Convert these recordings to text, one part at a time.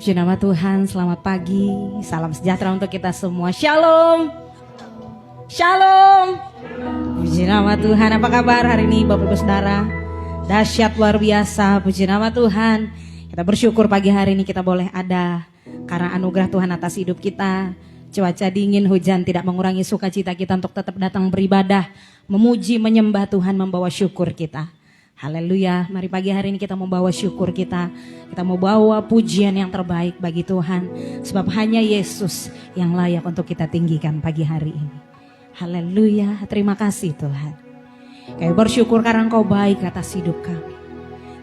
Puji nama Tuhan, selamat pagi, salam sejahtera untuk kita semua. Shalom, shalom. Puji nama Tuhan, apa kabar hari ini Bapak Ibu Saudara? Dahsyat luar biasa, puji nama Tuhan. Kita bersyukur pagi hari ini kita boleh ada karena anugerah Tuhan atas hidup kita. Cuaca dingin, hujan tidak mengurangi sukacita kita untuk tetap datang beribadah, memuji, menyembah Tuhan, membawa syukur kita. Haleluya, mari pagi hari ini kita membawa syukur kita. Kita mau bawa pujian yang terbaik bagi Tuhan. Sebab hanya Yesus yang layak untuk kita tinggikan pagi hari ini. Haleluya, terima kasih Tuhan. Kami bersyukur karena Engkau baik atas hidup kami.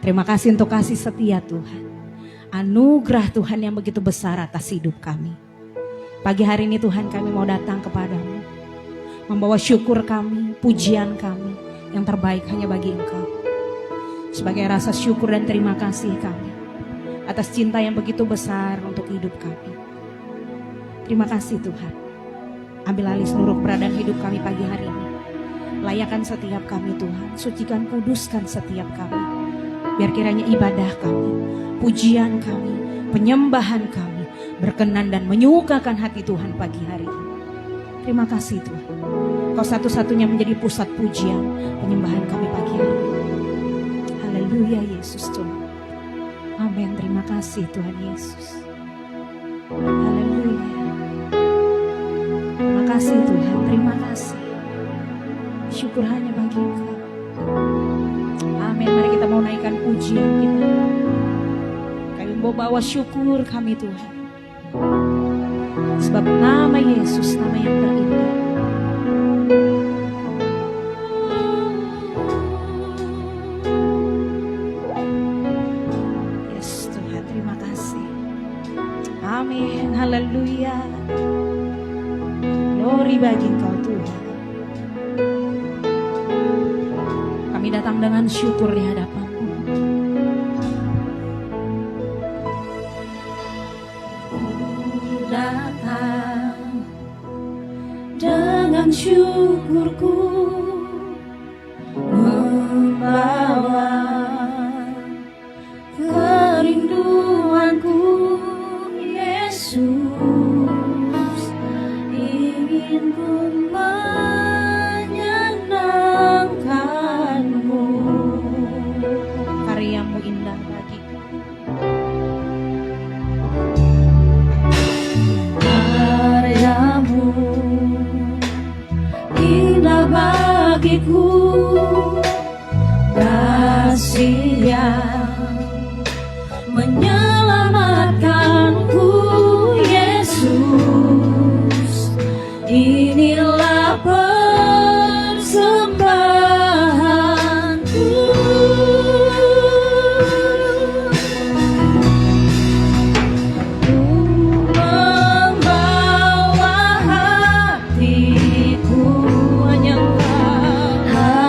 Terima kasih untuk kasih setia Tuhan. Anugerah Tuhan yang begitu besar atas hidup kami. Pagi hari ini Tuhan kami mau datang kepadamu. Membawa syukur kami, pujian kami yang terbaik hanya bagi Engkau. Sebagai rasa syukur dan terima kasih kami atas cinta yang begitu besar untuk hidup kami. Terima kasih Tuhan. Ambil alih seluruh keberadaan hidup kami pagi hari ini. Layakan setiap kami Tuhan. Sucikan, kuduskan setiap kami. Biar kiranya ibadah kami, pujian kami, penyembahan kami berkenan dan menyukakan hati Tuhan pagi hari ini. Terima kasih Tuhan. Kau satu-satunya menjadi pusat pujian, penyembahan kami pagi hari ini. Haleluya Yesus Tuhan. Amin. Terima kasih Tuhan Yesus. Haleluya. Terima kasih Tuhan. Terima kasih. Syukur hanya bagi Engkau. Amin. Mari kita mau naikkan pujian kita. Kami mau bawa syukur kami Tuhan. Sebab nama Yesus nama yang terindah. Amin, haleluya. Glory bagi Engkau Tuhan. Kami datang dengan syukur di hadapan-Mu. Datang dengan syukurku, membawa kerinduanku. Yesus, ingin ku menyenangkan-Mu. Karya-Mu indah bagiku. Karya-Mu indah bagiku. Kasih yang menyelamatkanku. Yesus, inilah persembahanku. Ku membawa hatiku hanya Engkau.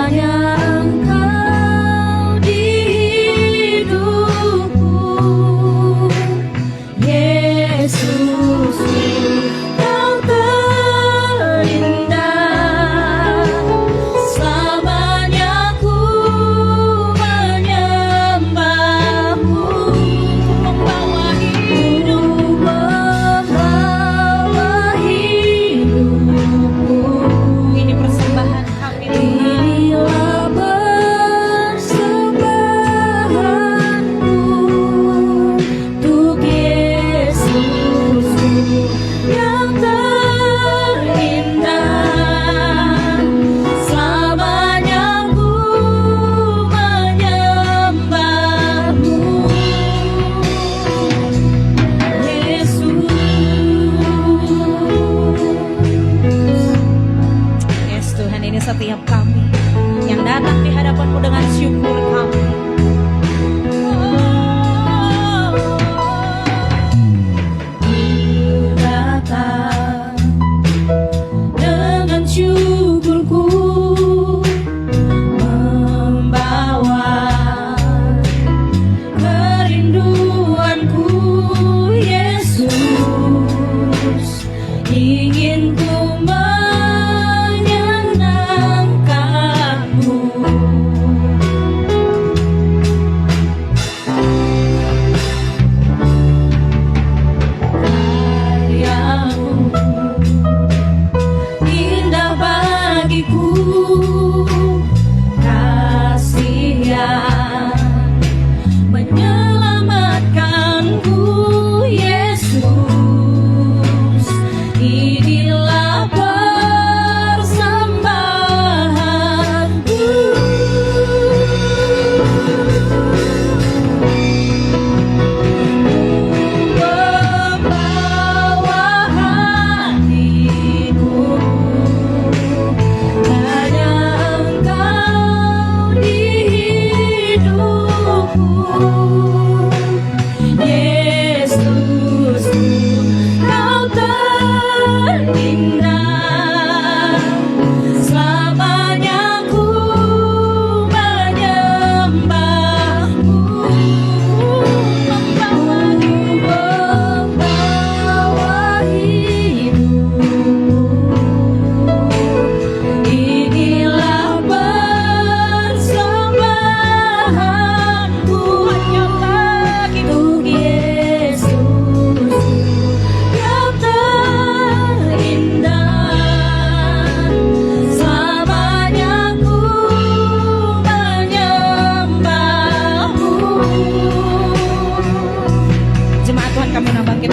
kami nak bangkit.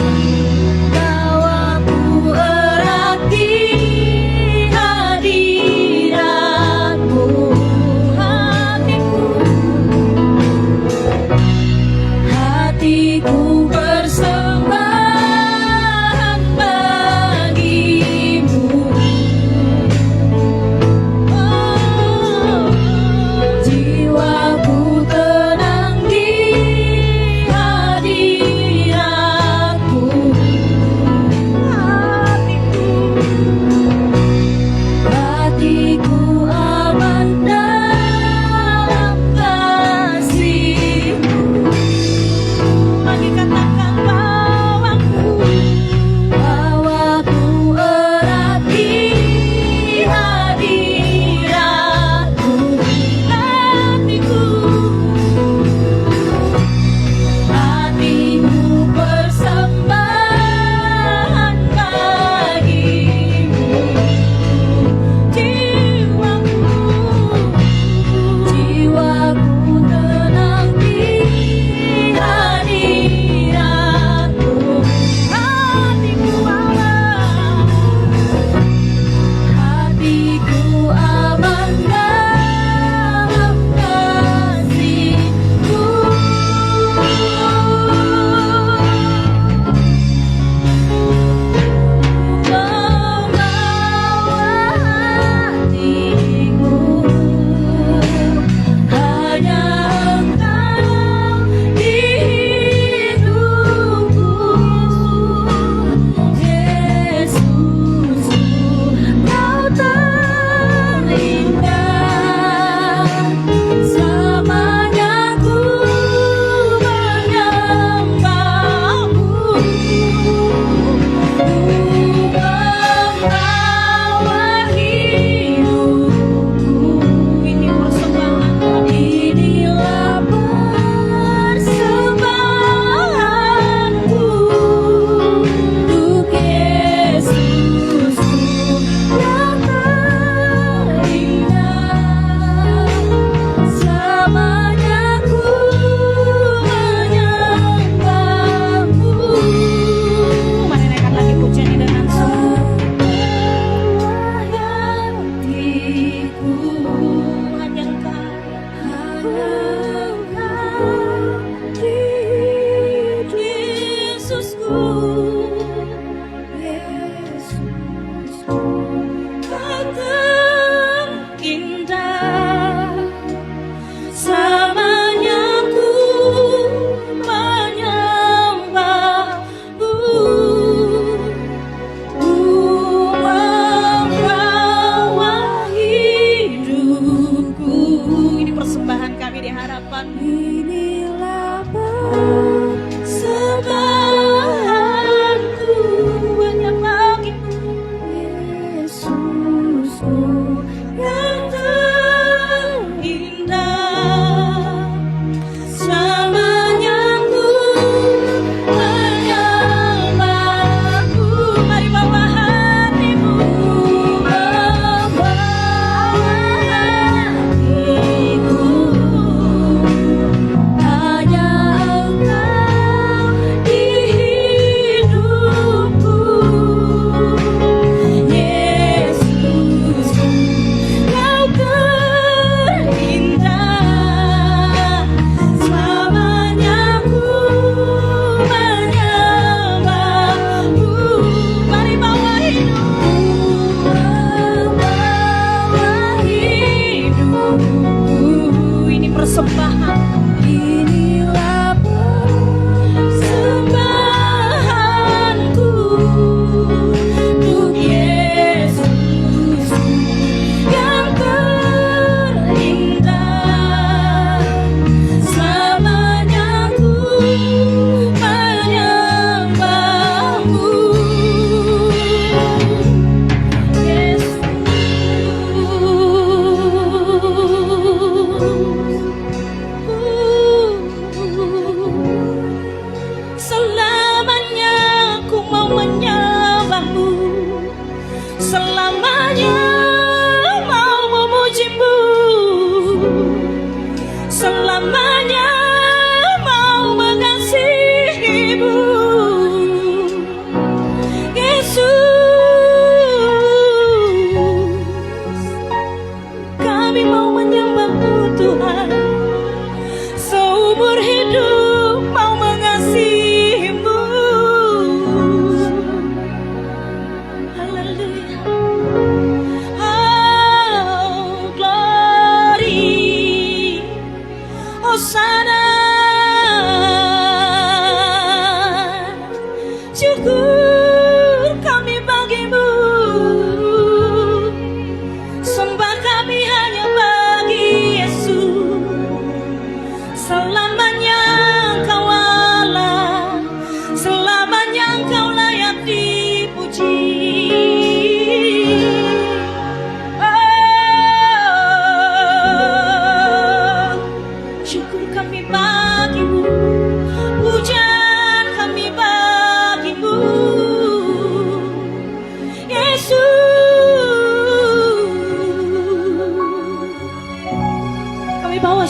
Bawaku erat di hadiratmu, hatiku persembahan bagimu. Jiwaku tenang di hadiratmu.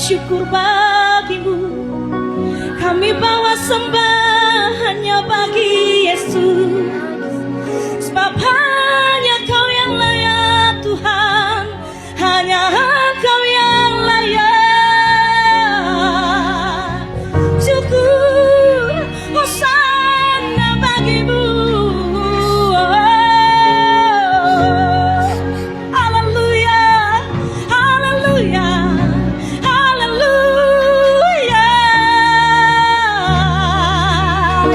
bersyukur bagimu. Kami bawa sembah hanya bagi Yesus, sebab hanya Kau yang layak Tuhan, hanya Engkau yang layak. Syukur hosana bagimu. Haleluya, haleluya, haleluya.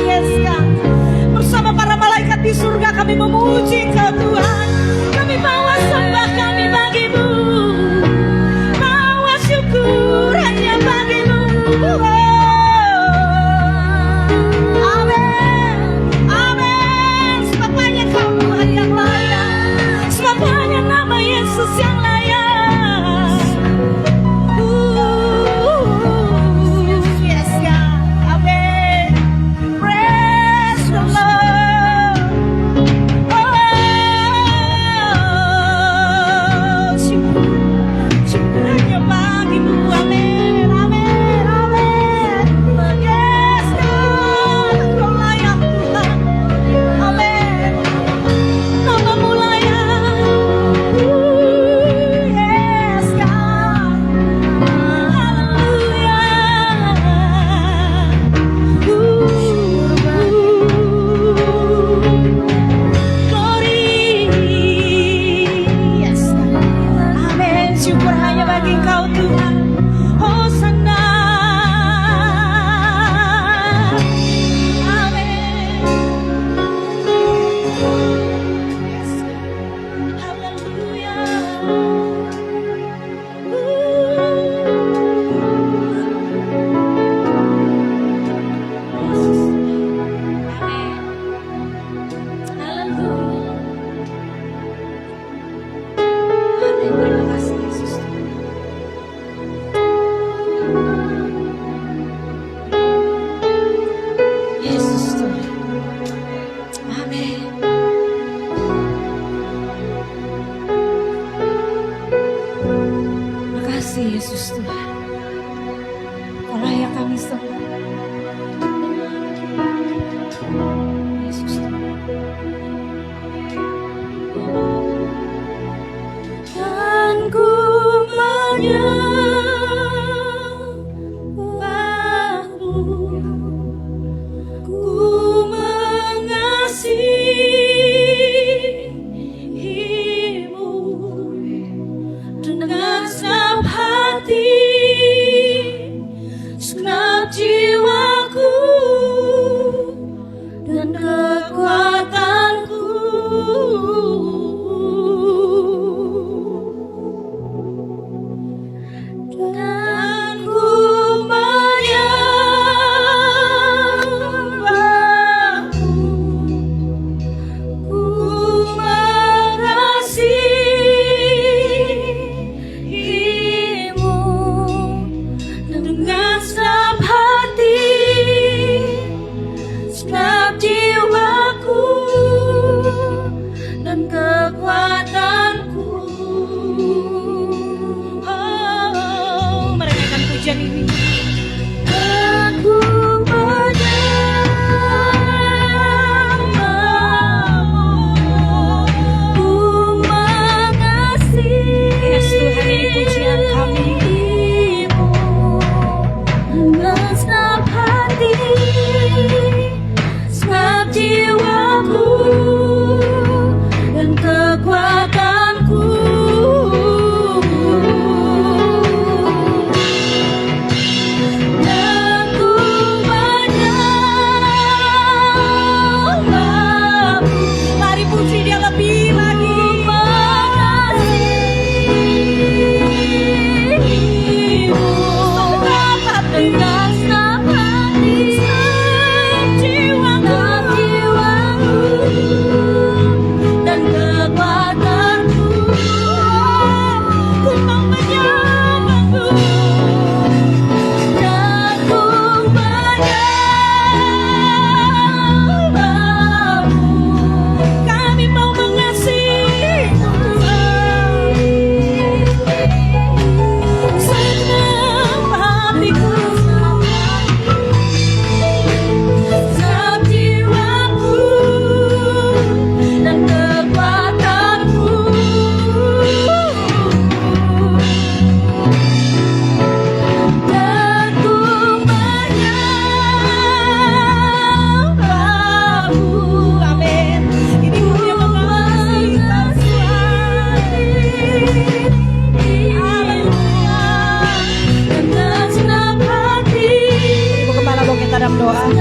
Yes God. Bersama para malaikat di surga kami memuji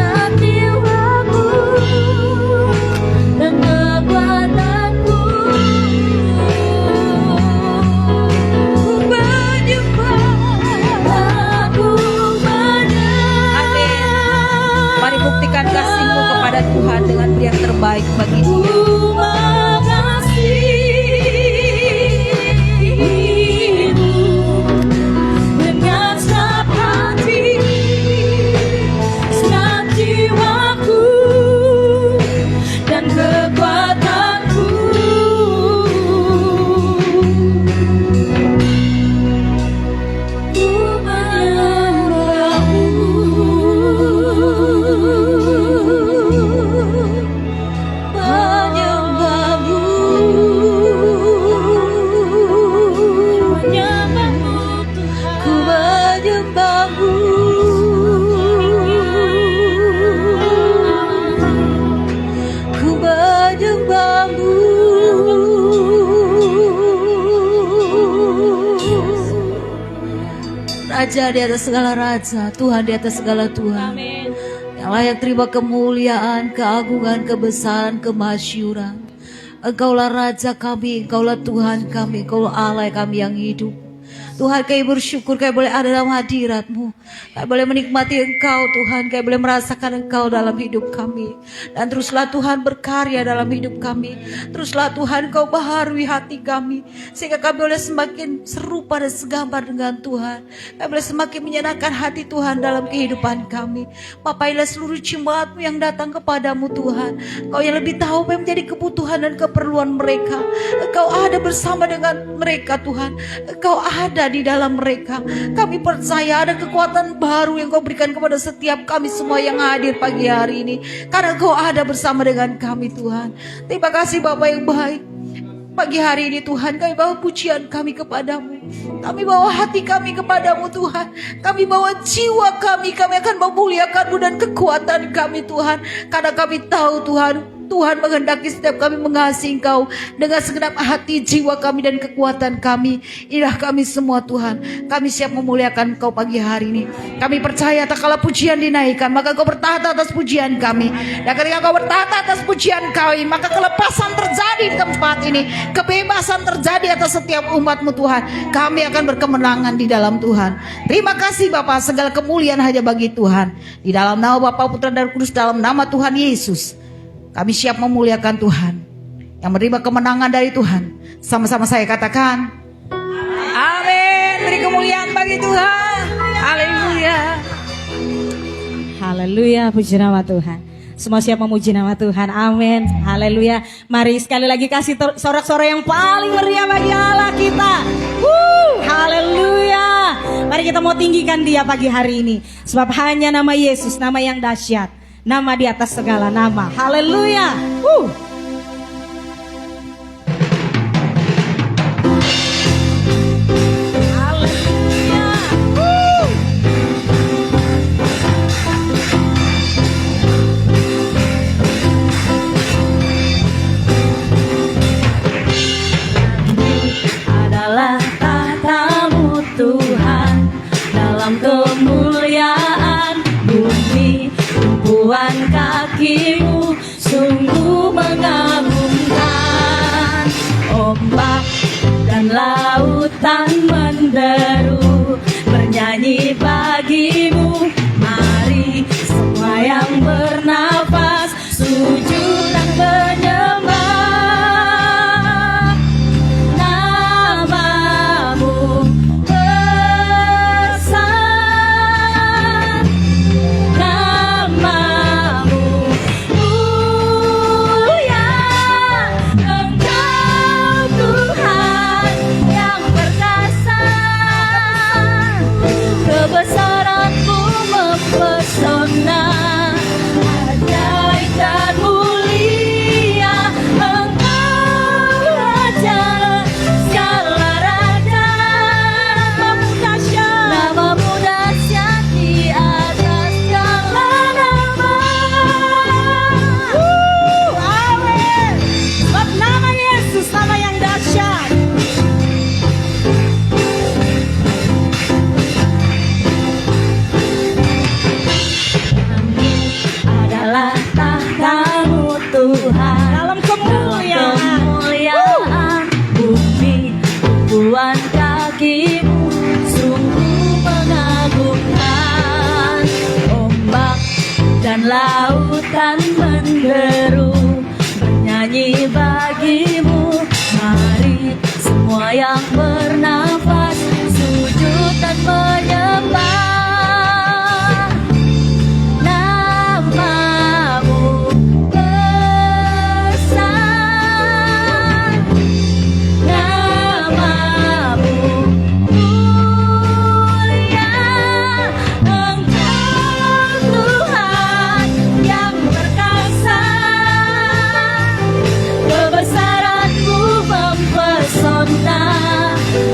sengat jiwaku dan kekuatanku. Mari buktikan kasih-Mu kepada Tuhan dengan yang terbaik bagi Dia. Dengan segenap hati, segenap jiwaku dan kekuatanku. Ku menyembahmu, ku menyembahmu. Raja di atas segala raja, Tuhan di atas segala Tuhan. Yang layak terima kemuliaan, keagungan, kebesaran, kemasyuran. Engkaulah Raja kami, Engkaulah Tuhan kami, Engkaulah Allah kami yang hidup. Tuhan, kami bersyukur kami boleh ada dalam hadirat-Mu. Kami boleh menikmati Engkau Tuhan, kami boleh merasakan Engkau dalam hidup kami. Dan teruslah Tuhan berkarya dalam hidup kami. Teruslah Tuhan Engkau baharui hati kami, sehingga kami boleh semakin serupa dan segambar dengan Tuhan. Kami boleh semakin menyenangkan hati Tuhan dalam kehidupan kami. Papailah seluruh jemaat-Mu yang datang kepadamu Tuhan. Engkau yang lebih tahu apa yang menjadi kebutuhan dan keperluan mereka. Engkau ada bersama dengan mereka Tuhan. Engkau ada di dalam mereka. Kami percaya ada kekuatan baru yang Kau berikan kepada setiap kami semua yang hadir pagi hari ini, karena Kau ada bersama dengan kami Tuhan. Terima kasih Bapa yang baik. Pagi hari ini Tuhan, kami bawa pujian kami kepadamu. Kami bawa hati kami kepadamu Tuhan. Kami bawa jiwa kami akan memuliakan-Mu dan kekuatan kami Tuhan. Karena kami tahu Tuhan menghendaki setiap kami mengasihi Engkau dengan segenap hati, jiwa kami dan kekuatan kami. Inilah kami semua Tuhan. Kami siap memuliakan Engkau pagi hari ini. Kami percaya tak kala pujian dinaikkan, maka Engkau bertahta atas pujian kami. Dan ketika Engkau bertahta atas pujian kami, maka kelepasan terjadi di tempat ini. Kebebasan terjadi atas setiap umat-Mu Tuhan. Kami akan berkemenangan di dalam Tuhan. Terima kasih Bapa, segala kemuliaan hanya bagi Tuhan. Di dalam nama Bapa, Putra dan Roh Kudus, dalam nama Tuhan Yesus, kami siap memuliakan Tuhan. Yang menerima kemenangan dari Tuhan, sama-sama saya katakan amin. Beri kemuliaan bagi Tuhan. Haleluya. Haleluya, puji nama Tuhan. Semua siap memuji nama Tuhan, amin. Haleluya. Mari sekali lagi kasih sorak-sorai yang paling meriah bagi Allah kita. Haleluya. Mari kita mau tinggikan Dia pagi hari ini, sebab hanya nama Yesus, nama yang dahsyat, nama di atas segala nama. Haleluya. Adalah tahta-Mu Tuhan, dalam kemuliaan bumi, tumpuan kaki-Mu sungguh mengagumkan. Ombak dan lautan menderu, bernyanyi bagi-Mu. Mari semua yang bernafas sujud dan menyembah. Nama-Mu besar, nama-Mu mulia. Engkau Tuhan yang perkasa, kebesaran-Mu mempesona. lautan menderu, bernyanyi bagimu. Mari semua yang bernafas sujud dan menyembah namamu besar, namamu mulia. Engkau Tuhan yang perkasa, kebesaran-Mu mempesona,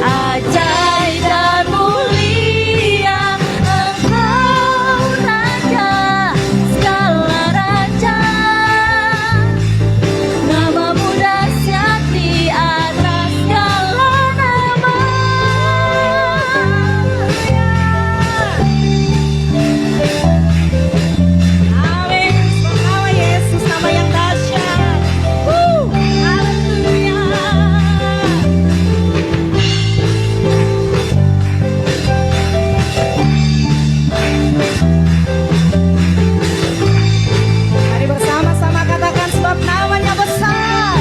ajaib dan mulia. Engkau Raja segala raja, namamu dahsyat di atas segala nama. Amin. Nama Yesus, nama yang dahsyat. Haleluya. Mari bersama-sama katakan sebab namanya besar.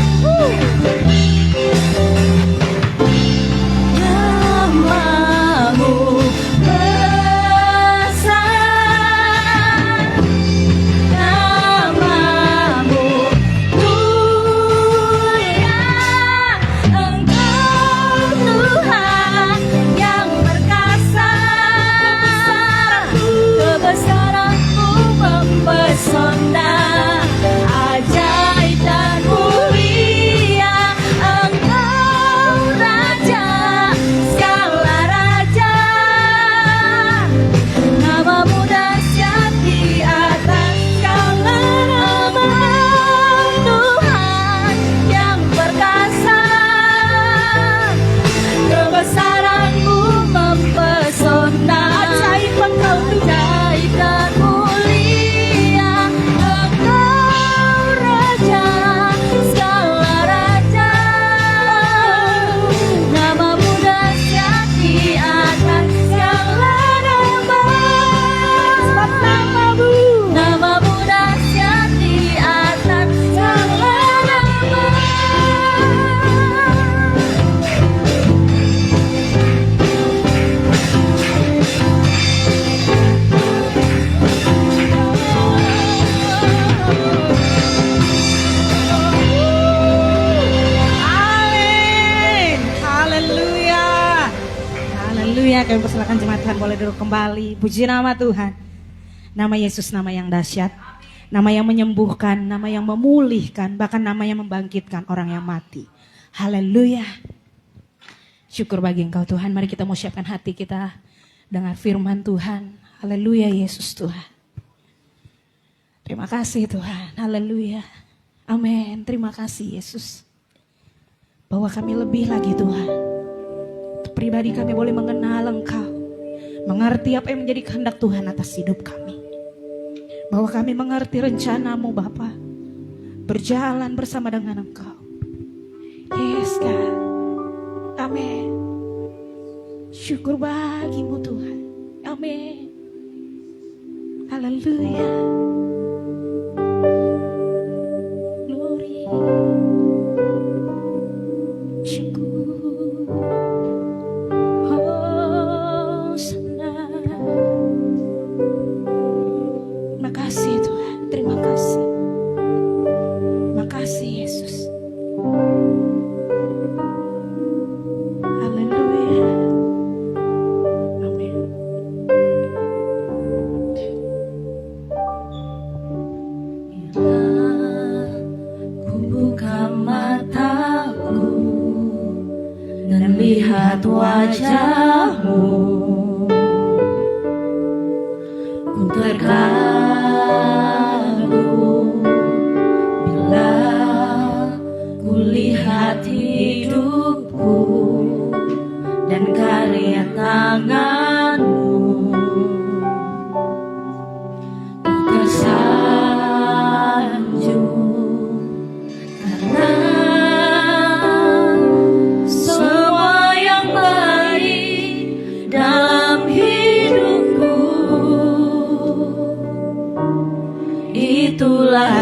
Namamu besar, namamu mulia. Engkau Tuhan yang perkasa, kebesaran-Mu mempesona, ajaib dan mulia. Engkau Raja segala raja, namamu dahsyat di atas segala nama. Tuhan yang perkasa, kebesaran-Mu mempesona, ajaib Engkau ajaib dan mulia. Engkau Raja segala raja, namamu dahsyat di atas segala nama. Sebab namamu dahsyat di atas segala nama. Amin. Haleluya. Haleluya. Kami persilakan jemaat Tuhan boleh duduk kembali. Puji nama Tuhan. Nama Yesus nama yang dahsyat. Nama yang menyembuhkan, nama yang memulihkan, bahkan nama yang membangkitkan orang yang mati. Haleluya. Syukur bagi Engkau Tuhan. Mari kita mau siapkan hati kita dengar firman Tuhan. Haleluya Yesus Tuhan. Terima kasih Tuhan. Haleluya. Amin. Terima kasih Yesus. Bahwa kami lebih lagi Tuhan. Untuk pribadi kami boleh mengenal Engkau. Mengerti apa yang menjadi kehendak Tuhan atas hidup kami. Bahwa kami mengerti rencana-Mu Bapa. Berjalan bersama dengan Engkau. Yes God. Amin. Syukur bagi-Mu Tuhan. Amin. Haleluya. Glory. Syukur. Hosana. Terima kasih Tuhan. Terima kasih. Terima kasih Yesus. Haleluya. Amin. Ku buka mataku dan lihat wajah-Mu, ku terkagum bila ku lihat hidupku dan karya tangan-Mu. Ku tersanjung karena semua yang baik dan itulah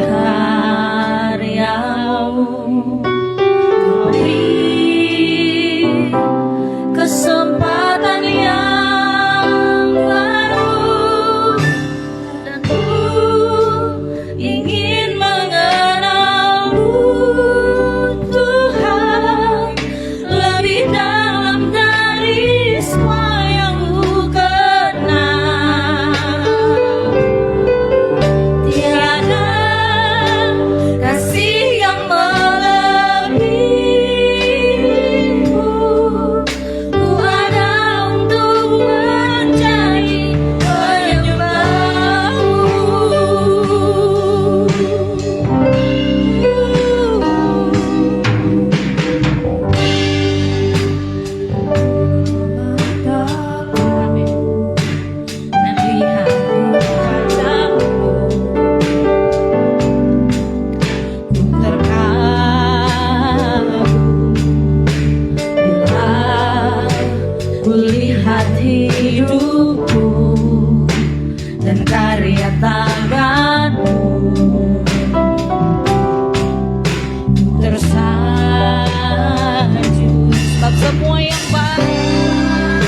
karyamu. Beri kesempatan yang baru, dan ku ingin mengenalmu Tuhan lebih dalam dari semua yang ku kenal. Tiada kasih yang melebihimu. Ku ada untuk menjadi kulihat hidupku dan karya tanganmu, tersanjung sebab semua yang baik,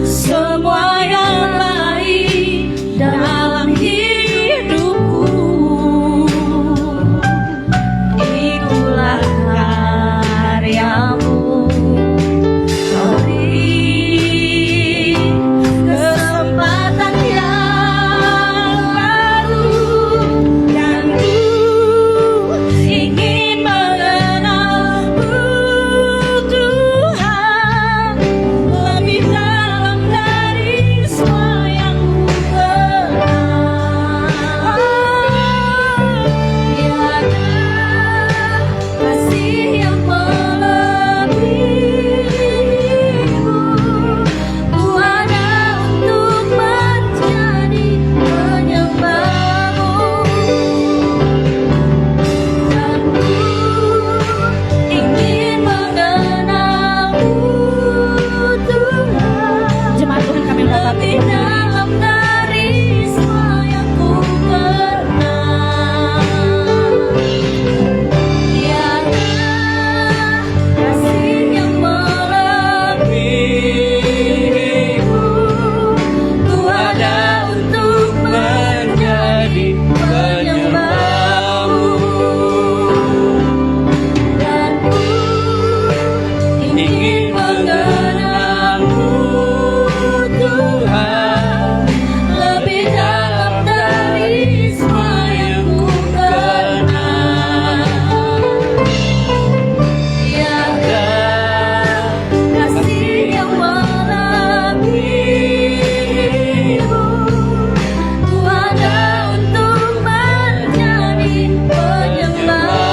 semua yang baik dalam hidupku, itulah karyamu. Kesempatan yang baru, dan ku ingin mengenalmu Tuhan lebih dalam dari semua yang ku kenal. Tiada kasih yang melebihimu. Ku ada untuk menjadi penyembahmu, dan ku ingin mengenalmu Tuhan Jemaat Tuhan kami ungkapkan lebih dalam dari semua yang ku kenal. Tiada kasih yang melebihimu. Ku ada untuk menjadi penyembahmu, dan ku ingin mengenalmu Tuhan lebih dalam dari semua yang ku kenal. Tiada kasih yang melebihimu. Ku ada untuk menjadi penyembahmu,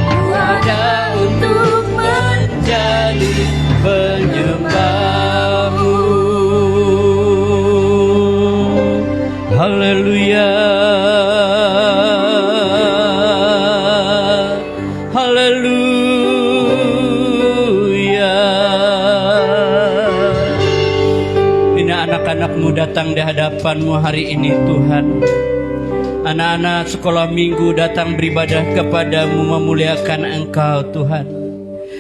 ku ada untuk menjadi penyembahmu. Haleluya, haleluya. Ini anak-anakmu datang di hadapanmu hari ini Tuhan. Anak-anak sekolah minggu datang beribadah kepadamu, memuliakan Engkau Tuhan.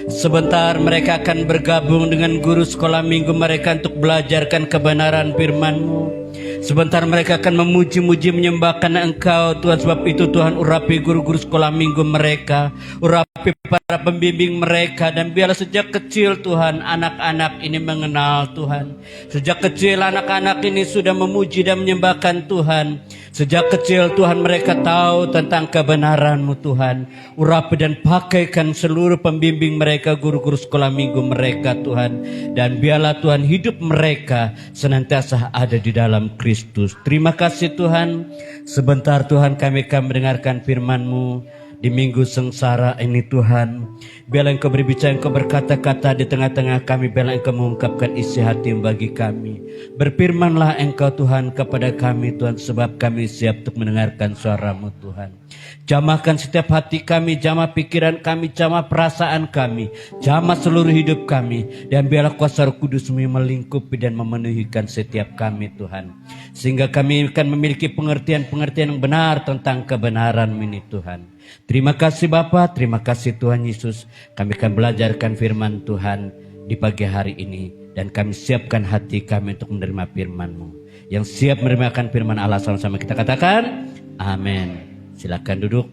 Sebentar mereka akan bergabung dengan guru sekolah minggu mereka untuk belajarkan kebenaran firman-Mu. Sebentar mereka akan memuji-muji menyembahkan Engkau Tuhan. Sebab itu Tuhan, urapi guru-guru sekolah minggu mereka, urapi para pembimbing mereka, dan biarlah sejak kecil Tuhan anak-anak ini mengenal Tuhan. Sejak kecil anak-anak ini sudah memuji dan menyembahkan Tuhan. Sejak kecil Tuhan mereka tahu tentang kebenaran-Mu Tuhan. Urapi dan pakaikan seluruh pembimbing mereka, guru-guru sekolah minggu mereka Tuhan. Dan biarlah Tuhan hidup mereka senantiasa ada di dalam Kristus. Terima kasih Tuhan. Sebentar Tuhan kami akan mendengarkan firman-Mu. Di minggu sengsara ini Tuhan, biarlah Engkau berbicara, Engkau berkata-kata di tengah-tengah kami, biarlah Engkau mengungkapkan isi hati bagi kami. Berfirmanlah Engkau Tuhan kepada kami Tuhan, sebab kami siap untuk mendengarkan suara-Mu Tuhan. Jamahkan setiap hati kami, jamah pikiran kami, jamah perasaan kami, jamah seluruh hidup kami. Dan biarlah kuasa Roh Kudus-Mu melingkupi dan memenuhikan setiap kami Tuhan. Sehingga kami akan memiliki pengertian-pengertian yang benar tentang kebenaran-Mu ini Tuhan. Terima kasih Bapa, terima kasih Tuhan Yesus. Kami akan belajarkan firman Tuhan di pagi hari ini. Dan kami siapkan hati kami untuk menerima firman-Mu. Yang siap menerima firman Allah sama-sama kita katakan, amin. Silakan duduk.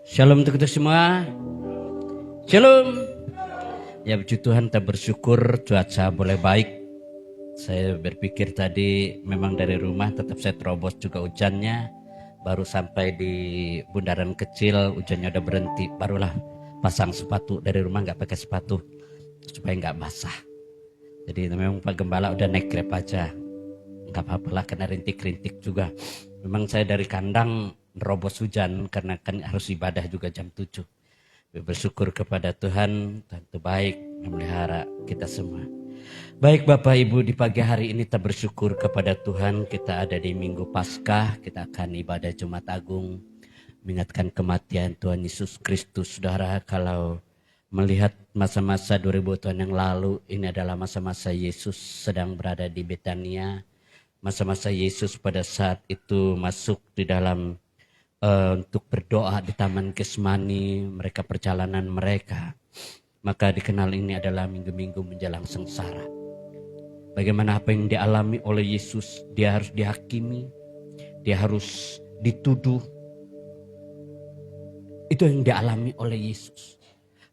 Shalom untuk kita semua. Shalom. Ya puji Tuhan, kita bersyukur cuaca boleh baik. Saya berpikir tadi memang dari rumah tetap saya terobos juga hujannya. Baru sampai di bundaran kecil hujannya udah berhenti. Barulah pasang sepatu dari rumah, nggak pakai sepatu supaya nggak basah. Jadi memang Pak Gembala udah naik Grab aja. Nggak apa-apa lah, kena rintik-rintik juga. Memang saya dari kandang nerobos hujan karena kan harus ibadah juga jam 7. Bersyukur kepada Tuhan, Tuhan baik memelihara kita semua. Baik Bapak Ibu, di pagi hari ini kita bersyukur kepada Tuhan. Kita ada di Minggu Paskah, kita akan ibadah Jumat Agung, mengingatkan kematian Tuhan Yesus Kristus. Saudara, kalau melihat masa-masa 2000 tahun yang lalu, ini adalah masa-masa Yesus sedang berada di Betania. Masa-masa Yesus pada saat itu masuk di dalam untuk berdoa di Taman Getsemani, mereka perjalanan mereka. Maka dikenal ini adalah minggu-minggu menjelang sengsara. Bagaimana apa yang dialami oleh Yesus, dia harus dihakimi, dia harus dituduh. Itu yang dialami oleh Yesus.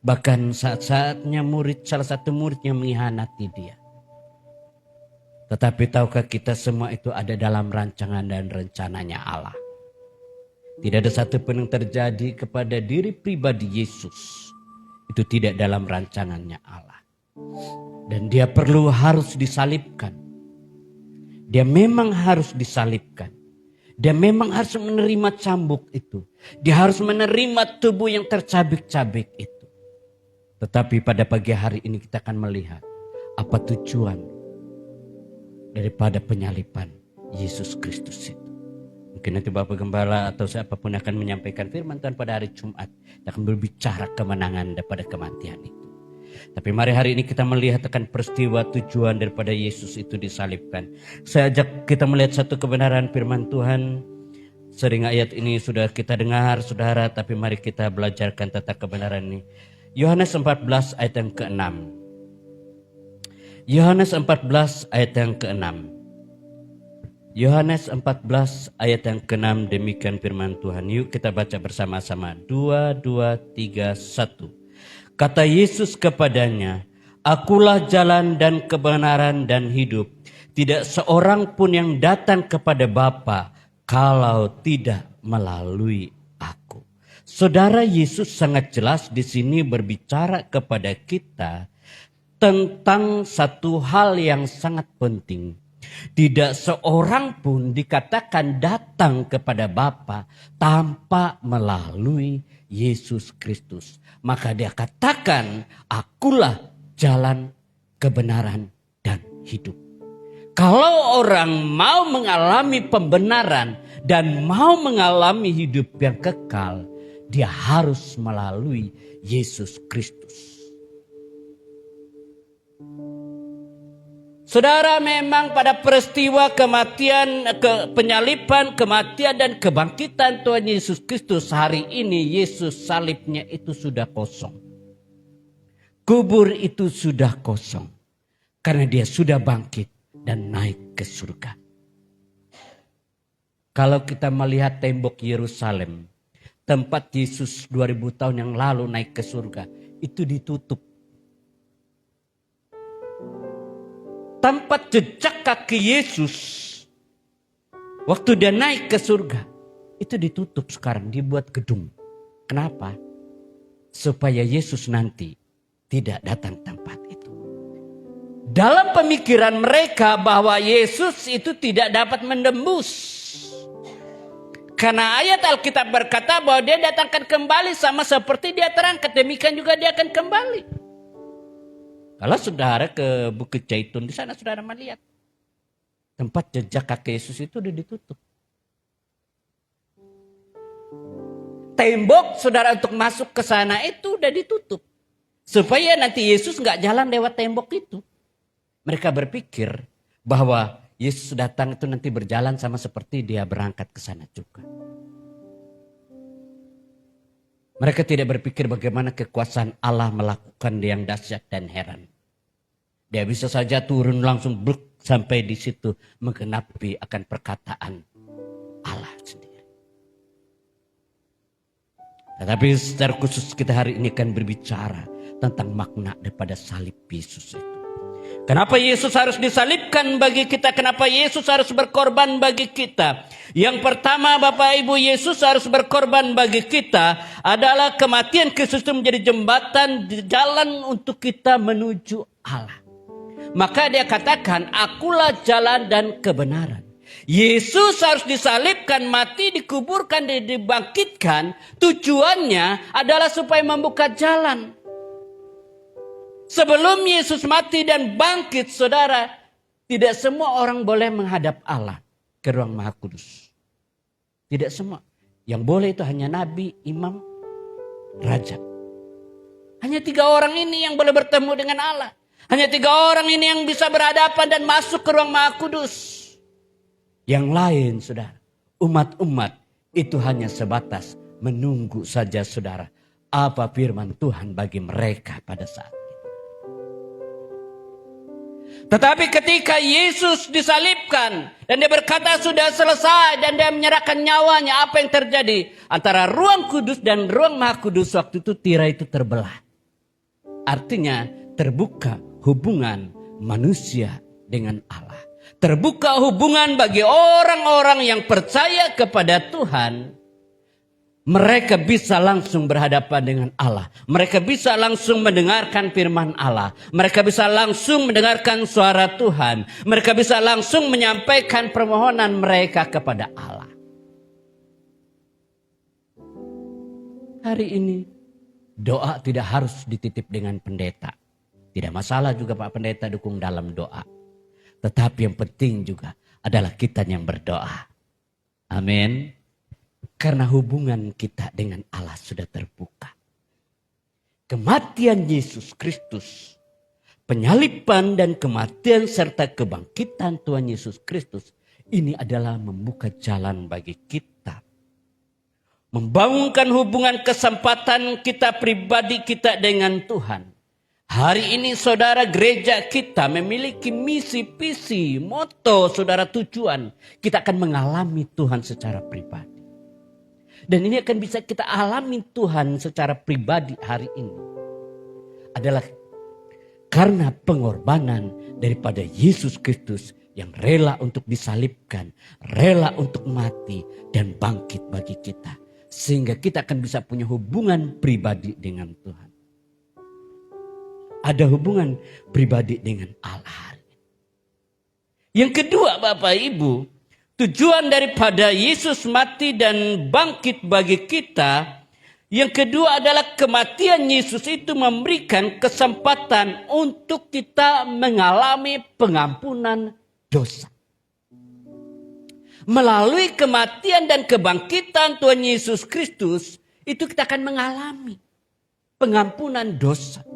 Bahkan saat-saatnya salah satu murid yang mengkhianati dia. Tetapi tahukah kita semua itu ada dalam rancangan dan rencananya Allah. Tidak ada satu pun yang terjadi kepada diri pribadi Yesus. Itu tidak dalam rancangannya Allah. Dan dia harus disalibkan. Dia memang harus disalibkan. Dia memang harus menerima cambuk itu. Dia harus menerima tubuh yang tercabik-cabik itu. Tetapi pada pagi hari ini kita akan melihat apa tujuan daripada penyaliban Yesus Kristus itu. Mungkin nanti Bapak Gembala atau siapapun akan menyampaikan firman Tuhan pada hari Jumat. Dia akan berbicara kemenangan daripada kematian itu. Tapi mari hari ini kita melihat akan peristiwa tujuan daripada Yesus itu disalibkan. Saya ajak kita melihat satu kebenaran firman Tuhan. Sering ayat ini sudah kita dengar saudara, tapi mari kita belajarkan tentang kebenaran ini. Yohanes 14 ayat yang ke-6. Yohanes 14 ayat yang ke-6. Yohanes 14 ayat yang ke-6, demikian firman Tuhan. Yuk kita baca bersama-sama. 2, 2, 3, 1. Kata Yesus kepadanya, Akulah jalan dan kebenaran dan hidup. Tidak seorang pun yang datang kepada Bapa kalau tidak melalui aku. Saudara, Yesus sangat jelas di sini berbicara kepada kita tentang satu hal yang sangat penting. Tidak seorang pun dikatakan datang kepada Bapa tanpa melalui Yesus Kristus. Maka dia katakan, Akulah jalan, kebenaran, dan hidup. Kalau orang mau mengalami pembenaran dan mau mengalami hidup yang kekal, dia harus melalui Yesus Kristus. Saudara, memang pada peristiwa kematian, penyaliban, kematian dan kebangkitan Tuhan Yesus Kristus, hari ini Yesus salibnya itu sudah kosong. Kubur itu sudah kosong. Karena dia sudah bangkit dan naik ke surga. Kalau kita melihat tembok Yerusalem, tempat Yesus 2000 tahun yang lalu naik ke surga, itu ditutup. Tempat jejak kaki Yesus waktu dia naik ke surga itu ditutup sekarang, dibuat gedung. Kenapa? Supaya Yesus nanti tidak datang tempat itu. Dalam pemikiran mereka bahwa Yesus itu tidak dapat menembus. Karena ayat Alkitab berkata bahwa dia datangkan kembali sama seperti dia terangkat. Demikian juga dia akan kembali. Kalau saudara ke Bukit Zaitun, di sana saudara melihat. Tempat jejak kaki Yesus itu udah ditutup. Tembok saudara untuk masuk ke sana itu udah ditutup. Supaya nanti Yesus nggak jalan lewat tembok itu. Mereka berpikir bahwa Yesus datang itu nanti berjalan sama seperti dia berangkat ke sana juga. Mereka tidak berpikir bagaimana kekuasaan Allah melakukan yang dahsyat dan heran. Dia bisa saja turun langsung bluk sampai di situ menggenapi akan perkataan Allah sendiri. Tetapi secara khusus kita hari ini akan berbicara tentang makna daripada salib Yesus itu. Kenapa Yesus harus disalibkan bagi kita? Kenapa Yesus harus berkorban bagi kita? Yang pertama Bapak Ibu, Yesus harus berkorban bagi kita adalah kematian Kristus itu menjadi jembatan jalan untuk kita menuju Allah. Maka dia katakan, akulah jalan dan kebenaran. Yesus harus disalibkan, mati, dikuburkan, dan dibangkitkan. Tujuannya adalah supaya membuka jalan. Sebelum Yesus mati dan bangkit, saudara, tidak semua orang boleh menghadap Allah ke ruang Maha Kudus. Tidak semua. Yang boleh itu hanya nabi, imam, raja. Hanya 3 orang ini yang boleh bertemu dengan Allah. Hanya 3 orang ini yang bisa berhadapan dan masuk ke ruang Maha Kudus. Yang lain, saudara, umat-umat itu hanya sebatas menunggu saja, saudara, apa firman Tuhan bagi mereka pada saat itu. Tetapi ketika Yesus disalibkan dan dia berkata sudah selesai dan dia menyerahkan nyawanya, apa yang terjadi? Antara ruang kudus dan ruang Maha Kudus waktu itu tirai itu terbelah. Artinya terbuka hubungan manusia dengan Allah. Terbuka hubungan bagi orang-orang yang percaya kepada Tuhan. Mereka bisa langsung berhadapan dengan Allah. Mereka bisa langsung mendengarkan firman Allah. Mereka bisa langsung mendengarkan suara Tuhan. Mereka bisa langsung menyampaikan permohonan mereka kepada Allah. Hari ini doa tidak harus dititip dengan pendeta. Tidak masalah juga Pak Pendeta dukung dalam doa. Tetapi yang penting juga adalah kita yang berdoa. Amin. Karena hubungan kita dengan Allah sudah terbuka. Kematian Yesus Kristus, penyaliban dan kematian serta kebangkitan Tuhan Yesus Kristus, ini adalah membuka jalan bagi kita. Membangunkan hubungan kesempatan kita pribadi kita dengan Tuhan. Hari ini saudara, gereja kita memiliki misi, visi, moto, saudara, tujuan. Kita akan mengalami Tuhan secara pribadi. Dan ini akan bisa kita alami Tuhan secara pribadi hari ini. Adalah karena pengorbanan daripada Yesus Kristus yang rela untuk disalibkan, rela untuk mati dan bangkit bagi kita. Sehingga kita akan bisa punya hubungan pribadi dengan Tuhan. Ada hubungan pribadi dengan Allah. Yang kedua Bapak Ibu, tujuan daripada Yesus mati dan bangkit bagi kita, yang kedua adalah kematian Yesus itu memberikan kesempatan untuk kita mengalami pengampunan dosa. Melalui kematian dan kebangkitan Tuhan Yesus Kristus, itu kita akan mengalami pengampunan dosa.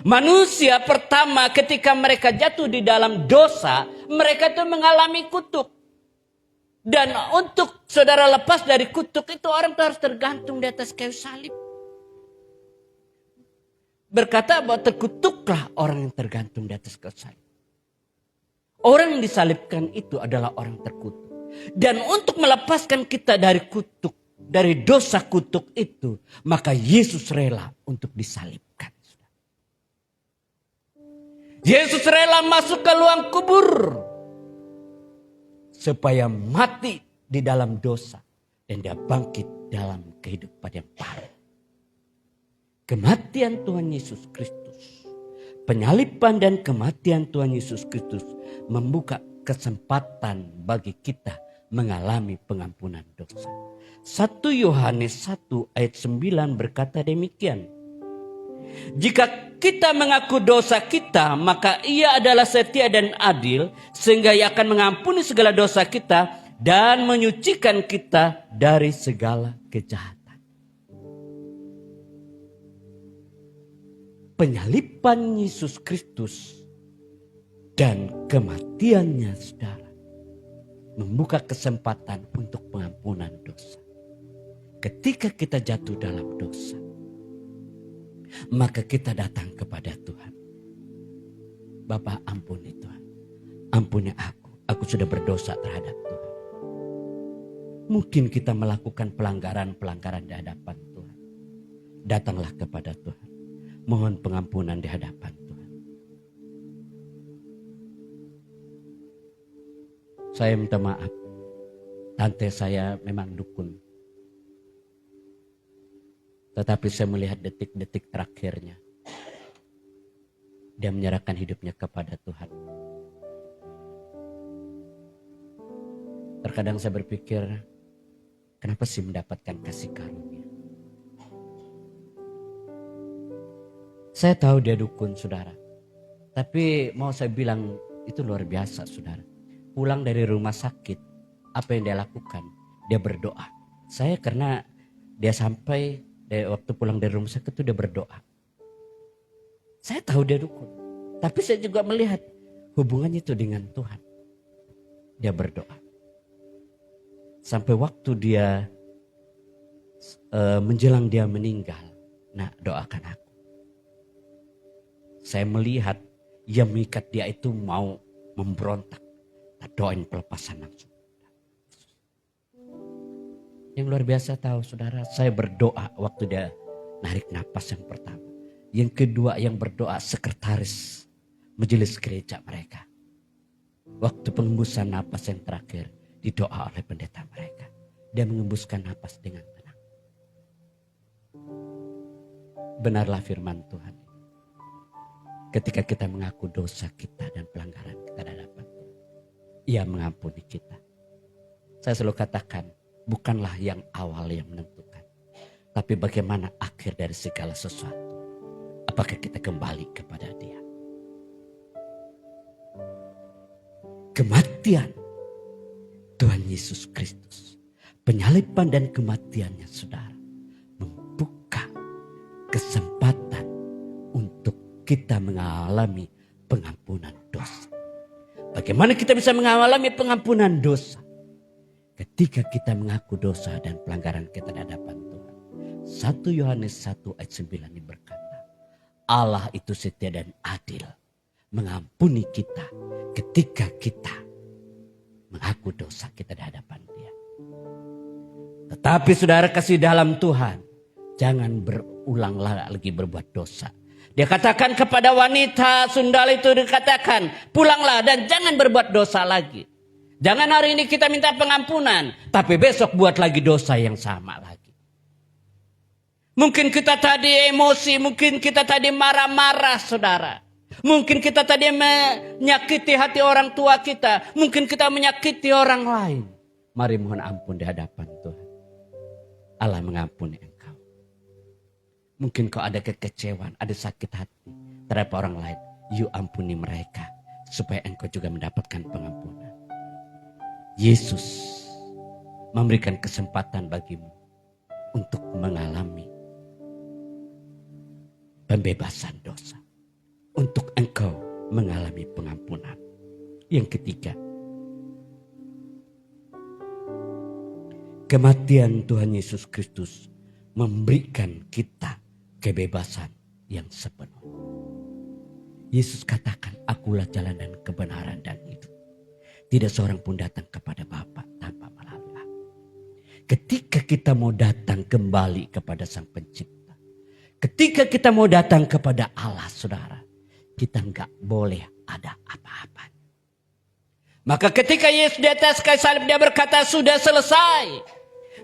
Manusia pertama ketika mereka jatuh di dalam dosa, mereka itu mengalami kutuk. Dan untuk saudara lepas dari kutuk itu orang itu harus tergantung di atas kayu salib. Berkata bahwa terkutuklah orang yang tergantung di atas kayu salib. Orang yang disalibkan itu adalah orang terkutuk. Dan untuk melepaskan kita dari kutuk, dari dosa kutuk itu, maka Yesus rela untuk disalibkan. Yesus rela masuk ke ruang kubur supaya mati di dalam dosa dan dia bangkit dalam kehidupan yang baru. kematian Tuhan Yesus Kristus, penyaliban dan kematian Tuhan Yesus Kristus membuka kesempatan bagi kita mengalami pengampunan dosa. 1 Yohanes 1 ayat 9 berkata demikian. Jika kita mengaku dosa kita, maka Ia adalah setia dan adil, sehingga Ia akan mengampuni segala dosa kita dan menyucikan kita dari segala kejahatan. Penyaliban Yesus Kristus dan kematiannya, saudara, membuka kesempatan untuk pengampunan dosa. Ketika kita jatuh dalam dosa, maka kita datang kepada Tuhan. Bapa, ampuni Tuhan. Ampuni aku sudah berdosa terhadap Tuhan. Mungkin kita melakukan pelanggaran-pelanggaran di hadapan Tuhan. Datanglah kepada Tuhan. Mohon pengampunan di hadapan Tuhan. Saya minta maaf. Tante saya memang dukun. Tetapi saya melihat detik-detik terakhirnya. Dia menyerahkan hidupnya kepada Tuhan. Terkadang saya berpikir, kenapa sih mendapatkan kasih karunia? Saya tahu dia dukun, saudara. Tapi mau saya bilang, itu luar biasa, saudara. Pulang dari rumah sakit, apa yang dia lakukan? Dia berdoa. Saya karena dia sampai waktu pulang dari rumah sakit itu dia berdoa. Saya tahu dia dukun. Tapi saya juga melihat hubungannya itu dengan Tuhan. Dia berdoa. Sampai waktu dia menjelang dia meninggal. Nah, doakan aku. Saya melihat yang mengikat dia itu mau memberontak. Nah, doain pelepasan langsung. Yang luar biasa tahu saudara, saya berdoa waktu dia narik napas yang pertama. Yang kedua yang berdoa sekretaris majelis gereja mereka. Waktu pengembusan napas yang terakhir didoa oleh pendeta mereka. Dia mengembuskan napas dengan tenang. Benarlah firman Tuhan. Ketika kita mengaku dosa kita dan pelanggaran kita di hadapan Tuhan, Ia mengampuni kita. Saya selalu katakan, bukanlah yang awal yang menentukan. Tapi bagaimana akhir dari segala sesuatu. Apakah kita kembali kepada Dia. Kematian Tuhan Yesus Kristus. Penyaliban dan kematiannya, saudara. Membuka kesempatan untuk kita mengalami pengampunan dosa. Bagaimana kita bisa mengalami pengampunan dosa? Ketika kita mengaku dosa dan pelanggaran kita di hadapan Tuhan. 1 Yohanes 1 ayat 9 ini berkata, Allah itu setia dan adil, mengampuni kita ketika kita mengaku dosa kita di hadapan Dia. Tetapi saudara kasih dalam Tuhan, jangan berulang lagi berbuat dosa. Dia katakan kepada wanita sundal itu, dikatakan, pulanglah dan jangan berbuat dosa lagi. Jangan hari ini kita minta pengampunan, tapi besok buat lagi dosa yang sama lagi. Mungkin kita tadi emosi, mungkin kita tadi marah-marah, saudara. Mungkin kita tadi menyakiti hati orang tua kita, mungkin kita menyakiti orang lain. Mari mohon ampun di hadapan Tuhan. Allah mengampuni engkau. Mungkin kau ada kekecewaan, ada sakit hati terhadap orang lain. You ampuni mereka, supaya engkau juga mendapatkan pengampunan. Yesus memberikan kesempatan bagimu untuk mengalami pembebasan dosa. Untuk engkau mengalami pengampunan. Yang ketiga, kematian Tuhan Yesus Kristus memberikan kita kebebasan yang sepenuhnya. Yesus katakan, akulah jalan dan kebenaran dan hidup. Tidak seorang pun datang kepada Bapa tanpa melalui aku. Ketika kita mau datang kembali kepada Sang Pencipta. Ketika kita mau datang kepada Allah, saudara. Kita enggak boleh ada apa-apanya. Maka ketika Yesus di atas kayu salib, dia berkata, sudah selesai.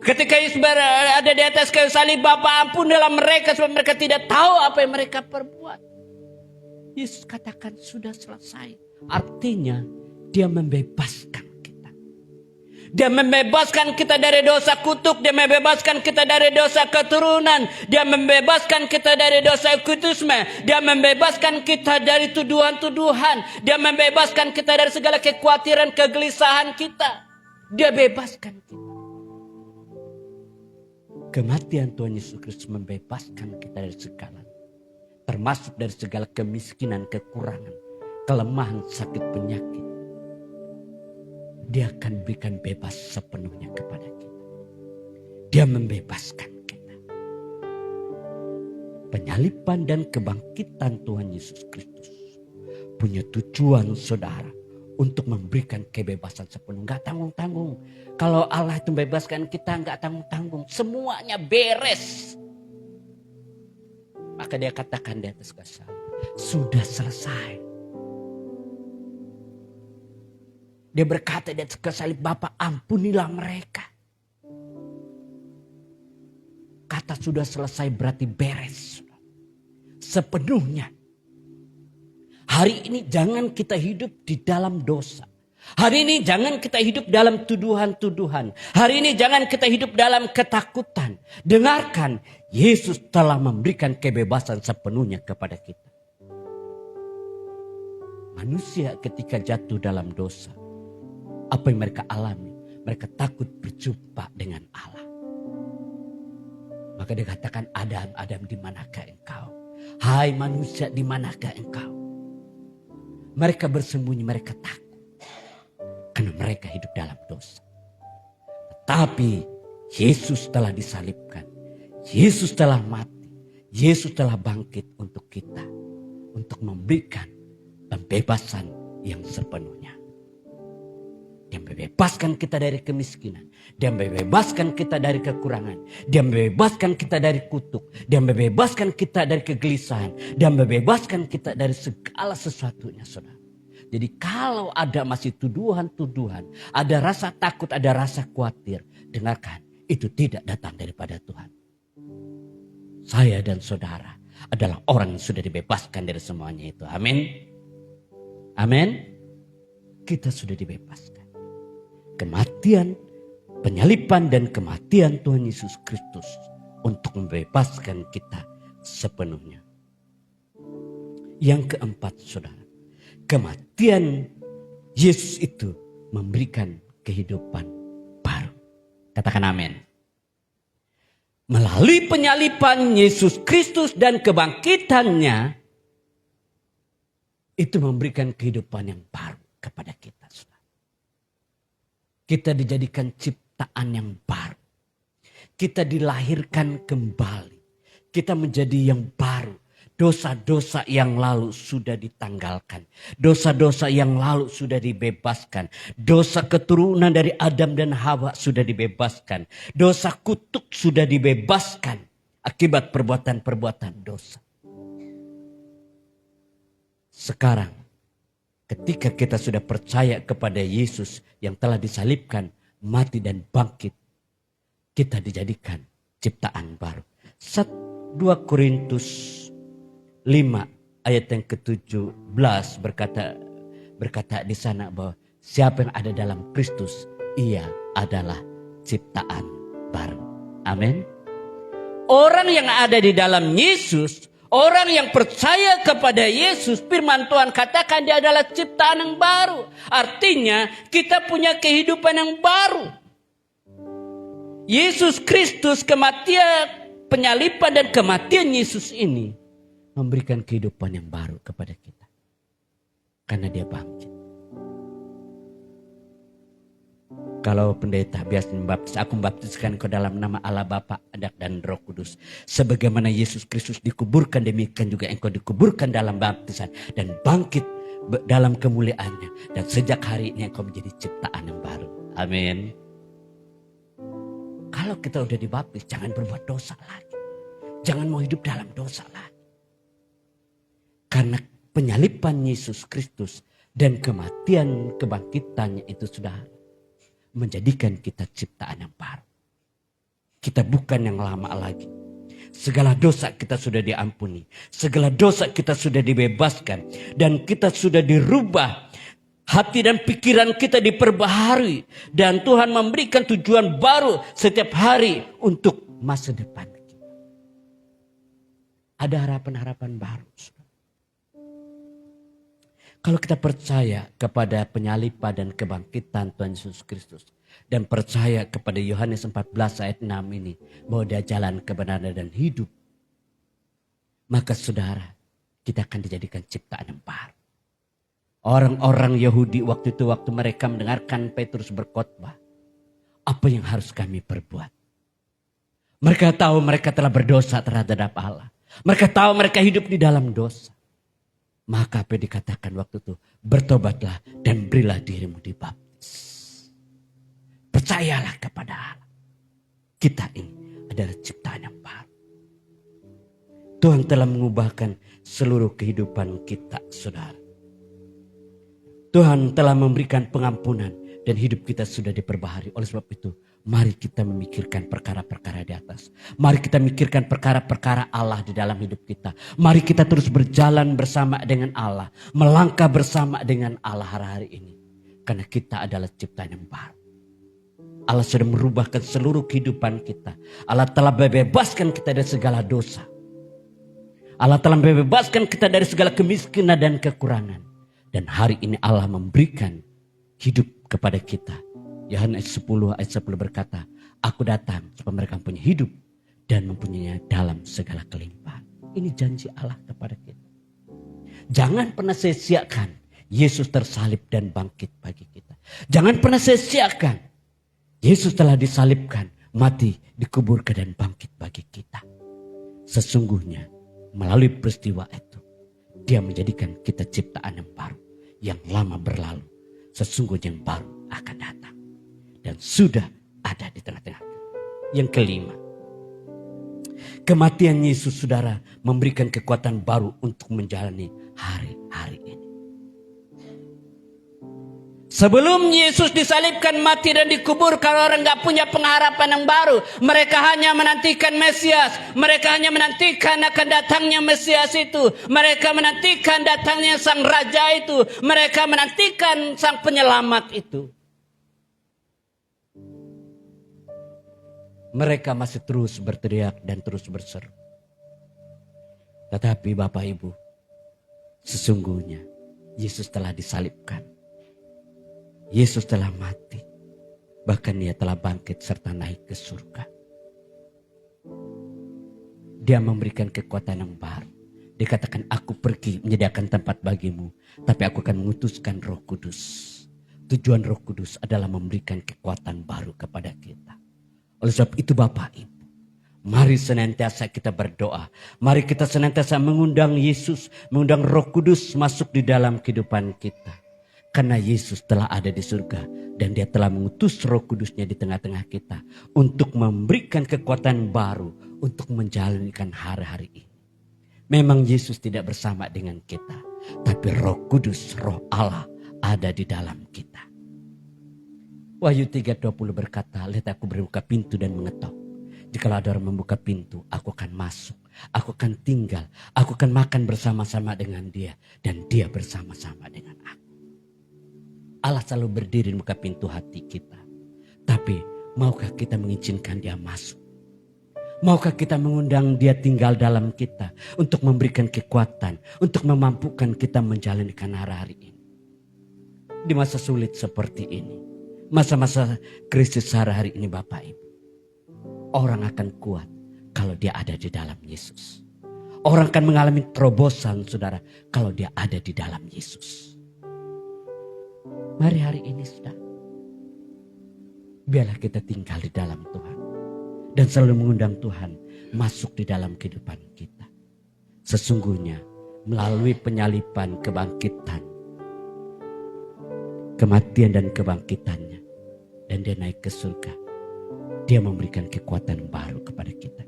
Ketika Yesus berada di atas kayu salib, Bapa ampunilah mereka sebab mereka tidak tahu apa yang mereka perbuat. Yesus katakan sudah selesai. Artinya dia membebaskan kita. Dia membebaskan kita dari dosa kutuk. Dia membebaskan kita dari dosa keturunan. Dia membebaskan kita dari dosa ekutisme. Dia membebaskan kita dari tuduhan-tuduhan. Dia membebaskan kita dari segala kekhawatiran, kegelisahan kita. Dia bebaskan kita. Kematian Tuhan Yesus Kristus membebaskan kita dari segala, termasuk dari segala kemiskinan, kekurangan, kelemahan, sakit, penyakit. Dia akan berikan bebas sepenuhnya kepada kita. Dia membebaskan kita. Penyaliban dan kebangkitan Tuhan Yesus Kristus punya tujuan, saudara, untuk memberikan kebebasan sepenuh. Gak tanggung-tanggung. Kalau Allah itu membebaskan kita, gak tanggung-tanggung. Semuanya beres. Maka dia katakan di atas kayu salib, sudah selesai. Dia berkata di atas kayu salib, Bapa ampunilah mereka. Kata sudah selesai berarti beres. Sepenuhnya. Hari ini jangan kita hidup di dalam dosa. Hari ini jangan kita hidup dalam tuduhan-tuduhan. Hari ini jangan kita hidup dalam ketakutan. Dengarkan, Yesus telah memberikan kebebasan sepenuhnya kepada kita. Manusia ketika jatuh dalam dosa, apa yang mereka alami? Mereka takut berjumpa dengan Allah. Maka dia katakan, Adam, Adam, di manakah engkau? Hai manusia, di manakah engkau? Mereka bersembunyi, mereka takut. Karena mereka hidup dalam dosa. Tetapi Yesus telah disalibkan. Yesus telah mati. Yesus telah bangkit untuk kita. Untuk memberikan pembebasan yang sepenuhnya. Dia membebaskan kita dari kemiskinan. Dia membebaskan kita dari kekurangan. Dia membebaskan kita dari kutuk. Dia membebaskan kita dari kegelisahan. Dia membebaskan kita dari segala sesuatunya, saudara. Jadi kalau ada masih tuduhan-tuduhan, ada rasa takut, ada rasa khawatir, dengarkan, itu tidak datang daripada Tuhan. Saya dan saudara adalah orang yang sudah dibebaskan dari semuanya itu. Amin. Amin. Kita sudah dibebaskan. Kematian, penyaliban dan kematian Tuhan Yesus Kristus untuk membebaskan kita sepenuhnya. Yang keempat, saudara, kematian Yesus itu memberikan kehidupan baru. Katakan amin. Melalui penyaliban Yesus Kristus dan kebangkitannya, itu memberikan kehidupan yang baru kepada kita, saudara. Kita dijadikan ciptaan yang baru. Kita dilahirkan kembali. Kita menjadi yang baru. Dosa-dosa yang lalu sudah ditanggalkan. Dosa-dosa yang lalu sudah dibebaskan. Dosa keturunan dari Adam dan Hawa sudah dibebaskan. Dosa kutuk sudah dibebaskan akibat perbuatan-perbuatan dosa. Sekarang, ketika kita sudah percaya kepada Yesus yang telah disalibkan, mati dan bangkit, kita dijadikan ciptaan baru. 2 Korintus 5 ayat yang ke-17 berkata di sana bahwa siapa yang ada dalam Kristus, ia adalah ciptaan baru. Amin. Orang yang ada di dalam Yesus, orang yang percaya kepada Yesus, firman Tuhan katakan dia adalah ciptaan yang baru. Artinya kita punya kehidupan yang baru. Yesus Kristus, kematian, penyaliban dan kematian Yesus ini memberikan kehidupan yang baru kepada kita. Karena dia bangkit. Kalau pendeta biasa membaptis, aku membaptiskan ke dalam nama Allah Bapa, Anak dan Roh Kudus. Sebagaimana Yesus Kristus dikuburkan, demikian juga engkau dikuburkan dalam baptisan dan bangkit dalam kemuliaannya. Dan sejak hari ini engkau menjadi ciptaan yang baru. Amin. Kalau kita udah dibaptis, jangan berbuat dosa lagi. Jangan mau hidup dalam dosa lagi. Karena penyaliban Yesus Kristus dan kematian kebangkitannya itu sudah menjadikan kita ciptaan yang baru. Kita bukan yang lama lagi. Segala dosa kita sudah diampuni. Segala dosa kita sudah dibebaskan. Dan kita sudah dirubah. Hati dan pikiran kita diperbaharui. Dan Tuhan memberikan tujuan baru setiap hari untuk masa depan kita. Ada harapan-harapan baru. Kalau kita percaya kepada penyalipan dan kebangkitan Tuhan Yesus Kristus. Dan percaya kepada Yohanes 14 ayat 6 ini. Bahwa dia jalan kebenaran dan hidup. Maka saudara, kita akan dijadikan ciptaan yang baru. Orang-orang Yahudi waktu itu, waktu mereka mendengarkan Petrus berkhotbah. Apa yang harus kami perbuat? Mereka tahu mereka telah berdosa terhadap Allah. Mereka tahu mereka hidup di dalam dosa. Maka apa yang dikatakan waktu itu? Bertobatlah dan berilah dirimu dibaptis. Percayalah kepada Allah. Kita ini adalah ciptaan yang baru. Tuhan telah mengubahkan seluruh kehidupan kita, saudara. Tuhan telah memberikan pengampunan dan hidup kita sudah diperbaharui. Oleh sebab itu, mari kita memikirkan perkara-perkara di atas. Mari kita memikirkan perkara-perkara Allah di dalam hidup kita. Mari kita terus berjalan bersama dengan Allah. Melangkah bersama dengan Allah hari-hari ini. Karena kita adalah ciptaan yang baru. Allah sudah merubahkan seluruh kehidupan kita. Allah telah membebaskan kita dari segala dosa. Allah telah membebaskan kita dari segala kemiskinan dan kekurangan. Dan hari ini Allah memberikan hidup kepada kita. Yohanes 10 ayat 10 berkata, aku datang supaya mereka mempunyai hidup dan mempunyainya dalam segala kelimpahan. Ini janji Allah kepada kita. Jangan pernah sia-siakan Yesus tersalib dan bangkit bagi kita. Jangan pernah sia-siakan Yesus telah disalibkan, mati, dikuburkan dan bangkit bagi kita. Sesungguhnya melalui peristiwa itu, dia menjadikan kita ciptaan yang baru. Yang lama berlalu, sesungguhnya yang baru akan datang. Dan sudah ada di tengah-tengah kita. Yang kelima, kematian Yesus, saudara, memberikan kekuatan baru untuk menjalani hari-hari ini. Sebelum Yesus disalibkan, mati dan dikuburkan, orang gak punya pengharapan yang baru. Mereka hanya menantikan Mesias. Mereka hanya menantikan akan datangnya Mesias itu. Mereka menantikan datangnya sang Raja itu. Mereka menantikan sang penyelamat itu. Mereka masih terus berteriak dan terus berseru. Tetapi Bapak Ibu, sesungguhnya Yesus telah disalibkan. Yesus telah mati. Bahkan dia telah bangkit serta naik ke surga. Dia memberikan kekuatan yang baru. Dia katakan, aku pergi menyediakan tempat bagimu. Tapi aku akan mengutuskan Roh Kudus. Tujuan Roh Kudus adalah memberikan kekuatan baru kepada kita. Oleh sebab itu Bapak Ibu, mari senantiasa kita berdoa. Mari kita senantiasa mengundang Yesus, mengundang Roh Kudus masuk di dalam kehidupan kita. Karena Yesus telah ada di surga dan dia telah mengutus Roh Kudusnya di tengah-tengah kita untuk memberikan kekuatan baru untuk menjalankan hari-hari ini. Memang Yesus tidak bersama dengan kita, tapi Roh Kudus, Roh Allah ada di dalam kita. Wahyu 3:20 berkata, lihat aku berbuka pintu dan mengetok. Jikalau ada orang membuka pintu, aku akan masuk, aku akan tinggal, aku akan makan bersama-sama dengan dia dan dia bersama-sama dengan aku. Allah selalu berdiri di muka pintu hati kita. Tapi maukah kita mengizinkan dia masuk? Maukah kita mengundang dia tinggal dalam kita untuk memberikan kekuatan, untuk memampukan kita menjalankan hari-hari ini. Di masa sulit seperti ini, masa-masa krisis hari-hari ini Bapak Ibu, orang akan kuat kalau dia ada di dalam Yesus. Orang akan mengalami terobosan saudara kalau dia ada di dalam Yesus. Mari hari ini saudara, biarlah kita tinggal di dalam Tuhan. Dan selalu mengundang Tuhan masuk di dalam kehidupan kita. Sesungguhnya melalui penyalipan, kebangkitan, kematian dan kebangkitannya. Dan dia naik ke surga. Dia memberikan kekuatan baru kepada kita.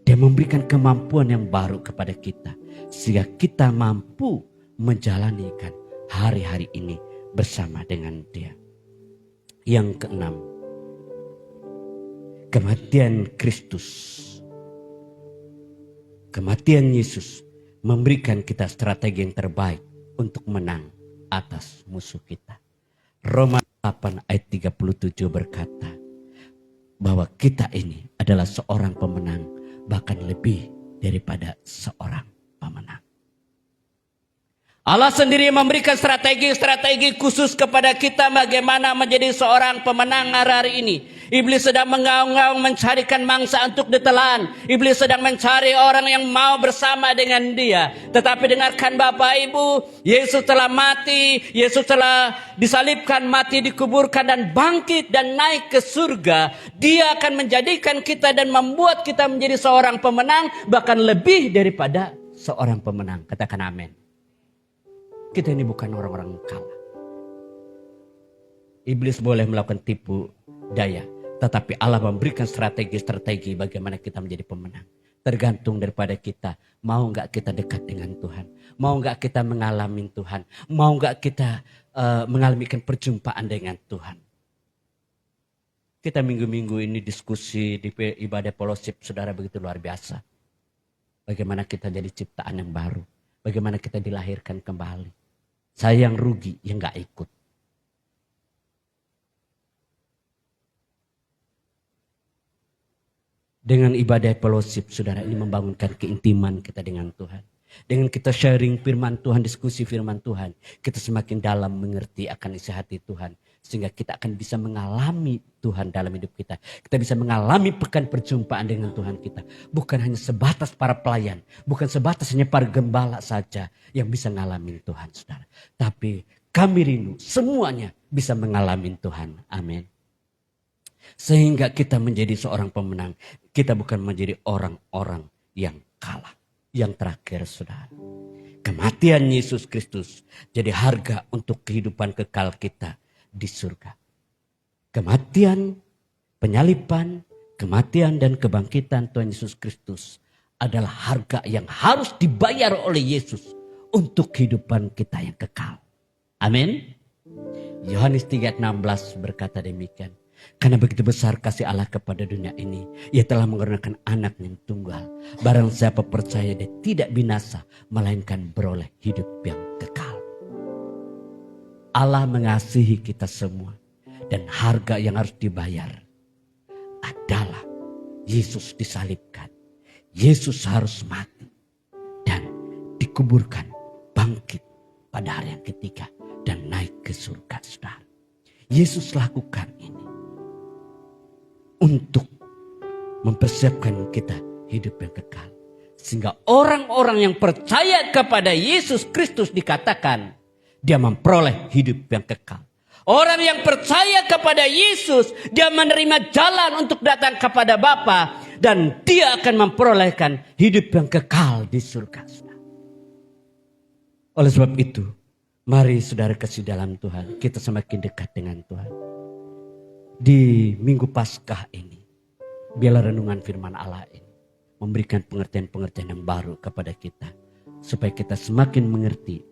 Dia memberikan kemampuan yang baru kepada kita. Sehingga kita mampu menjalanikan hari-hari ini bersama dengan dia. Yang keenam, kematian Kristus, kematian Yesus memberikan kita strategi yang terbaik untuk menang atas musuh kita. Roma 8 ayat 37 berkata bahwa kita ini adalah seorang pemenang, bahkan lebih daripada seorang pemenang. Allah sendiri memberikan strategi-strategi khusus kepada kita bagaimana menjadi seorang pemenang hari ini. Iblis sedang mengaung-ngaung mencarikan mangsa untuk ditelan. Iblis sedang mencari orang yang mau bersama dengan dia. Tetapi dengarkan Bapak Ibu, Yesus telah mati, Yesus telah disalibkan, mati, dikuburkan dan bangkit dan naik ke surga. Dia akan menjadikan kita dan membuat kita menjadi seorang pemenang, bahkan lebih daripada seorang pemenang. Katakan amin. Kita ini bukan orang-orang kalah. Iblis boleh melakukan tipu daya, tetapi Allah memberikan strategi-strategi bagaimana kita menjadi pemenang. Tergantung daripada kita, mau nggak kita dekat dengan Tuhan, mau nggak kita mengalami Tuhan, mau nggak kita mengalami perjumpaan dengan Tuhan. Kita minggu-minggu ini diskusi di ibadah fellowship, saudara, begitu luar biasa. Bagaimana kita jadi ciptaan yang baru, bagaimana kita dilahirkan kembali. Saya yang rugi, yang gak ikut. Dengan ibadah fellowship, saudara, ini membangunkan keintiman kita dengan Tuhan. Dengan kita sharing firman Tuhan, diskusi firman Tuhan, kita semakin dalam mengerti akan isi hati Tuhan. Sehingga kita akan bisa mengalami Tuhan dalam hidup kita. Kita bisa mengalami pekan perjumpaan dengan Tuhan kita. Bukan hanya sebatas para pelayan. Bukan sebatas hanya para gembala saja yang bisa mengalami Tuhan, saudara. Tapi kami rindu semuanya bisa mengalami Tuhan. Amin. Sehingga kita menjadi seorang pemenang. Kita bukan menjadi orang-orang yang kalah. Yang terakhir, saudara, kematian Yesus Kristus jadi harga untuk kehidupan kekal kita di surga. Kematian, penyaliban, kematian dan kebangkitan Tuhan Yesus Kristus adalah harga yang harus dibayar oleh Yesus untuk kehidupan kita yang kekal. Amin. Yohanes 3:16 berkata demikian. Karena begitu besar kasih Allah kepada dunia ini, Ia telah mengorbankan anak yang tunggal. Barang siapa percaya dia tidak binasa, melainkan beroleh hidup yang kekal. Allah mengasihi kita semua. Dan harga yang harus dibayar adalah Yesus disalibkan. Yesus harus mati dan dikuburkan, bangkit pada hari yang ketiga dan naik ke surga, saudara. Yesus lakukan ini untuk mempersiapkan kita hidup yang kekal. Sehingga orang-orang yang percaya kepada Yesus Kristus dikatakan dia memperoleh hidup yang kekal. Orang yang percaya kepada Yesus, dia menerima jalan untuk datang kepada Bapa dan dia akan memperolehkan hidup yang kekal di surga. Oleh sebab itu, mari saudara kasih dalam Tuhan, kita semakin dekat dengan Tuhan. Di Minggu Paskah ini, biarlah renungan firman Allah ini memberikan pengertian-pengertian yang baru kepada kita. Supaya kita semakin mengerti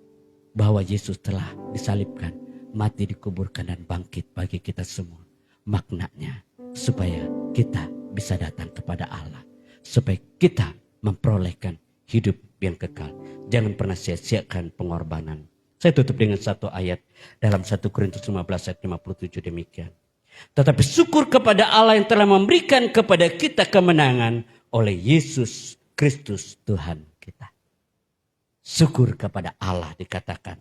bahwa Yesus telah disalibkan, mati, dikuburkan dan bangkit bagi kita semua. Maknanya supaya kita bisa datang kepada Allah. Supaya kita memperolehkan hidup yang kekal. Jangan pernah sia-siakan pengorbanan. Saya tutup dengan satu ayat dalam 1 Korintus 15 ayat 57 demikian. Tetapi syukur kepada Allah yang telah memberikan kepada kita kemenangan oleh Yesus Kristus Tuhan kita. Syukur kepada Allah dikatakan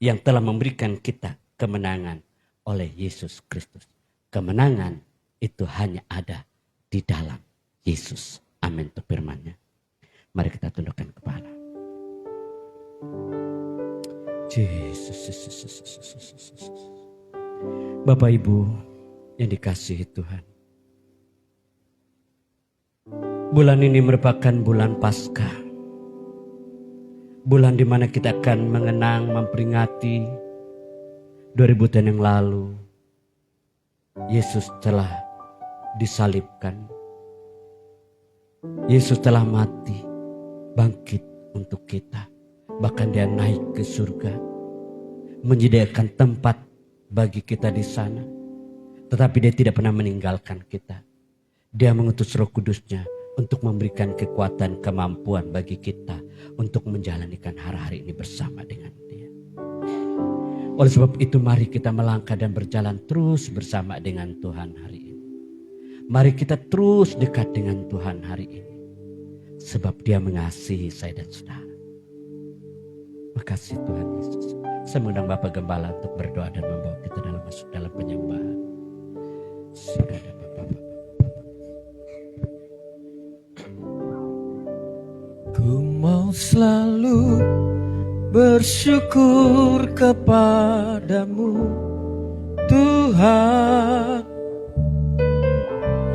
yang telah memberikan kita kemenangan oleh Yesus Kristus. Kemenangan itu hanya ada di dalam Yesus. Amin untuk firman-Nya. Mari kita tundukkan kepala. Yesus. Bapak Ibu yang dikasihi Tuhan. Bulan ini merupakan bulan Paskah. Bulan di mana kita akan mengenang, memperingati 2000 tahun yang lalu Yesus telah disalibkan. Yesus telah mati, bangkit untuk kita. Bahkan dia naik ke surga, menyediakan tempat bagi kita di sana. Tetapi dia tidak pernah meninggalkan kita. Dia mengutus Roh Kudus-Nya untuk memberikan kekuatan, kemampuan bagi kita untuk menjalanikan hari-hari ini bersama dengan Dia. Oleh sebab itu mari kita melangkah dan berjalan terus bersama dengan Tuhan hari ini. Mari kita terus dekat dengan Tuhan hari ini. Sebab Dia mengasihi saya dan saudara. Makasih Tuhan Yesus. Saya mengundang Bapak Gembala untuk berdoa dan membawa kita masuk dalam penyembahan. Silakan Bapak. Ku mau selalu bersyukur kepadamu Tuhan,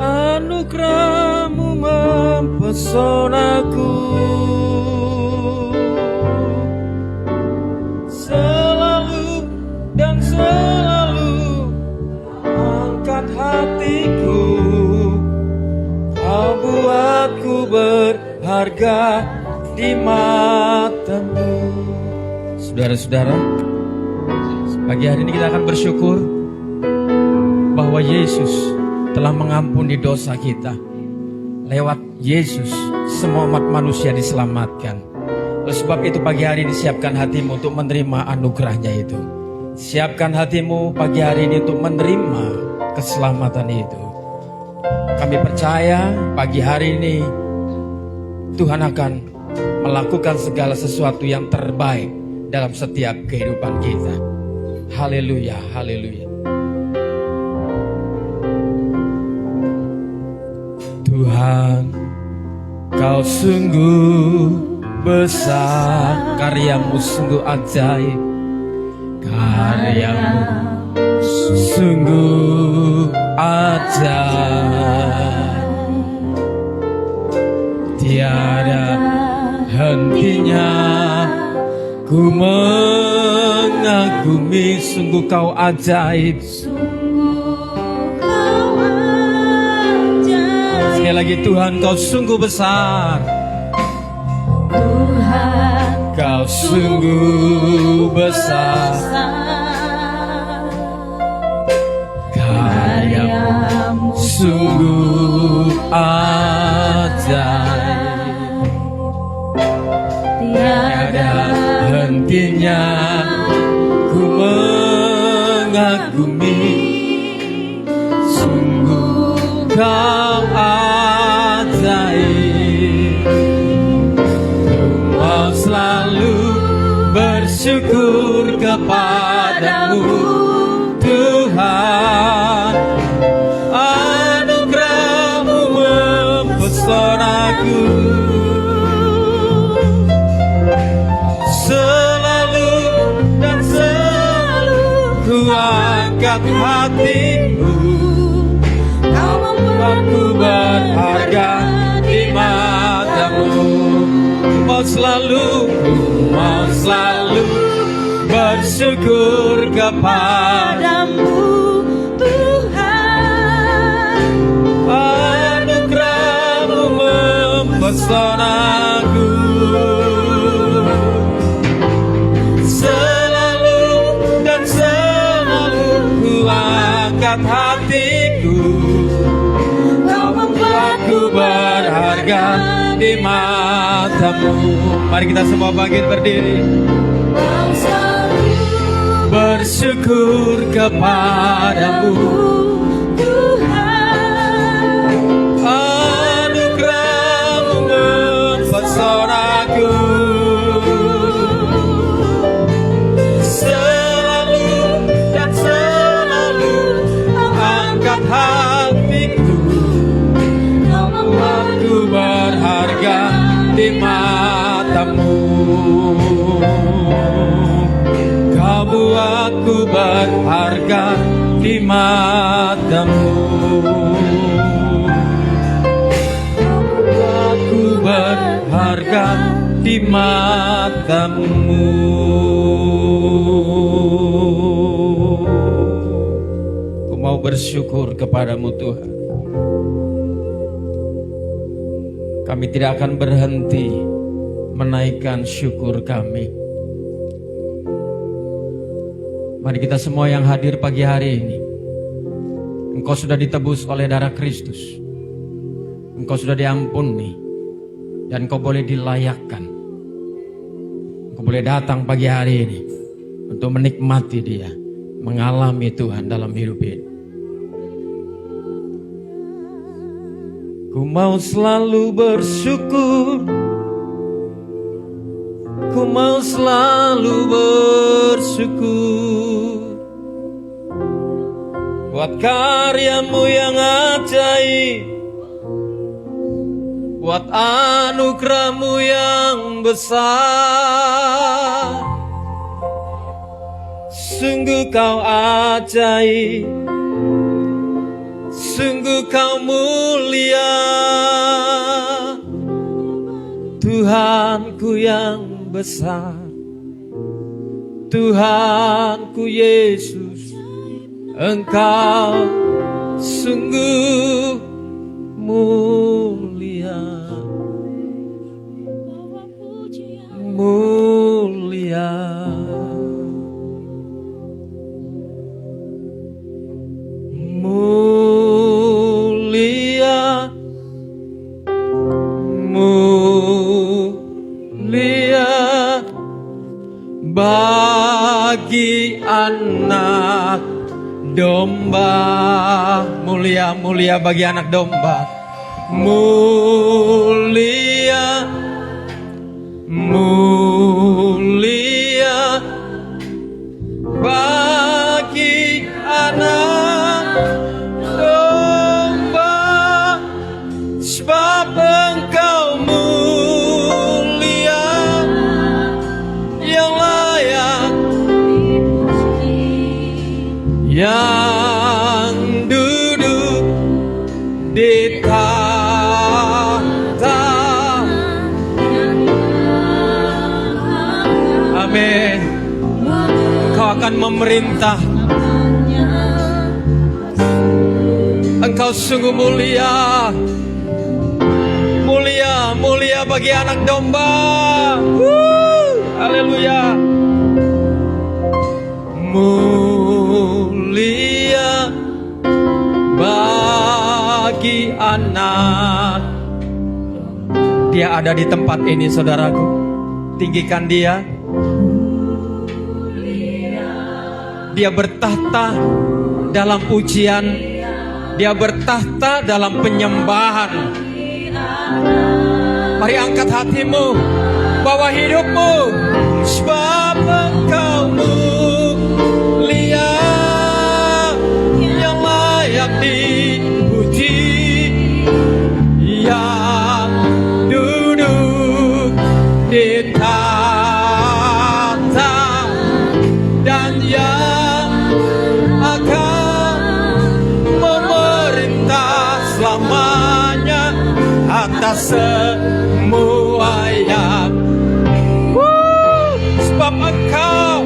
anugerah-Mu mempesonaku. Selalu dan selalu angkat hatiku, Kau buatku berharga di mata-Mu. Saudara-saudara, pagi hari ini kita akan bersyukur bahwa Yesus telah mengampuni dosa kita. Lewat Yesus semua umat manusia diselamatkan. Oleh sebab itu pagi hari ini siapkan hatimu untuk menerima anugerahnya itu. Siapkan hatimu pagi hari ini untuk menerima keselamatan itu. Kami percaya pagi hari ini Tuhan akan melakukan segala sesuatu yang terbaik dalam setiap kehidupan kita. Haleluya, haleluya. Tuhan, Kau sungguh besar, karya-Mu sungguh ajaib, karya-Mu sungguh ajaib, tiada hentinya ku mengagumi, sungguh Kau ajaib. Sekali lagi Tuhan, Kau sungguh besar, Kau sungguh besar, karya-Mu sungguh ajaib, tiada hentinya ku mengagumi, sungguh Kau ajaib. Ku mau selalu bersyukur kepadamu Tuhan, anugerah-Mu mempesonaku. Selalu dan selalu ku angkat hatiku, Aku berharga di mata-Mu. Mau selalu bersyukur kepadamu Tuhan, anugerah-Mu mempesonaku. Selalu dan selalu ku angkat hatiku, Aku berharga di mata-Mu. Mari kita semua bangkit berdiri. Bersyukur kepadamu Tuhan, anugerah-Mu mempesonaku. Selalu dan selalu angkat hatiku, Aku berharga di mata-Mu. Kau buatku berharga di mata-Mu. Aku berharga di mata-Mu. Ku mau bersyukur kepadamu Tuhan. Kami tidak akan berhenti menaikkan syukur kami. Mari kita semua yang hadir pagi hari ini, Engkau sudah ditebus oleh darah Kristus. engkau sudah diampuni dan engkau boleh dilayakkan. Engkau boleh datang pagi hari ini untuk menikmati dia, mengalami Tuhan dalam hidup ini. Ku mau selalu bersyukur, ku mau selalu bersyukur buat karyamu yang ajaib, buat anugerahmu yang besar. Sungguh kau ajaib, sungguh kau mulia, Tuhanku yang besar, Tuhanku Yesus, Engkau sungguh mulia, mulia. Mulia, mulia bagi anak domba, mulia, mulia bagi anak domba, mulia, mulia bagi anak domba, sebab Engkau mulia, yang layak, yang duduk di tahta. Amin. Kau akan memerintah. Engkau sungguh mulia, mulia, mulia bagi anak domba. Haleluya. Mulia bagi anak. Dia ada di tempat ini, saudaraku. Tinggikan dia. Dia bertahta dalam pujian, dia bertahta dalam penyembahan. Mari angkat hatimu, bawa hidupmu, sebab Engkau mulia, yang layak dipuji, yang duduk di tahta, dan yang akan memerintah selamanya atas semua yang sebab Engkau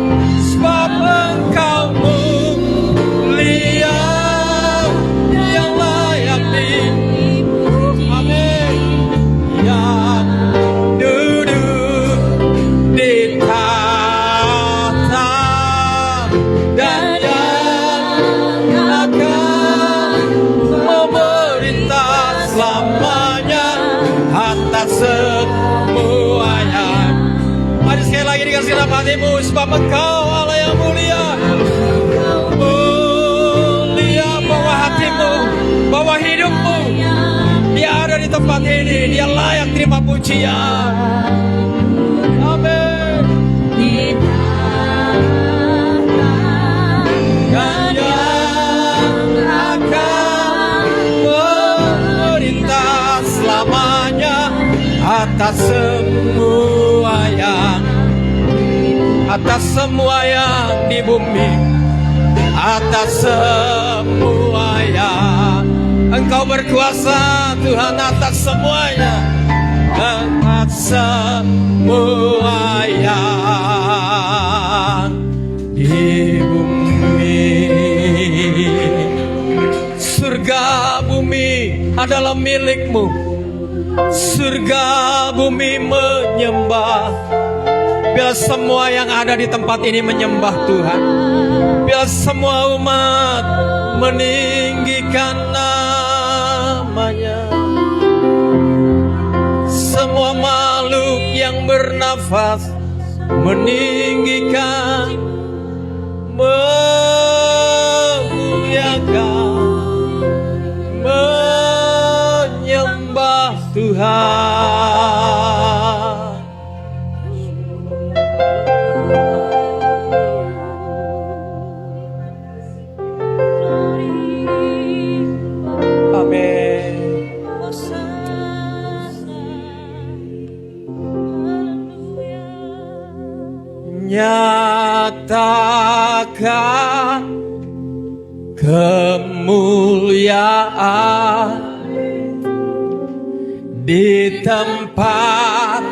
mulia, yang layak dipuji. Amin. Yang duduk di tahta, dan yang akan memerintah selamanya atas semuanya. Mari sekali lagi dikasih dalam hatimu, sebab Engkau Allah yang mulia. Mulia, bawa hatimu, bawa hidupmu. Dia ada di tempat ini, dia layak terima pujian. Amin. Dan yang akan memerintah selamanya atas semua yang di bumi, atas semua yang Engkau berkuasa Tuhan, atas semuanya, atas semua yang di bumi. Surga bumi adalah milikmu, surga bumi menyembah. Biar semua yang ada di tempat ini menyembah Tuhan. Biar semua umat meninggikan namanya. bernafas, meninggikan, memuliakan, menyembah Tuhan. Amin. Nyatakan kemuliaan di tempat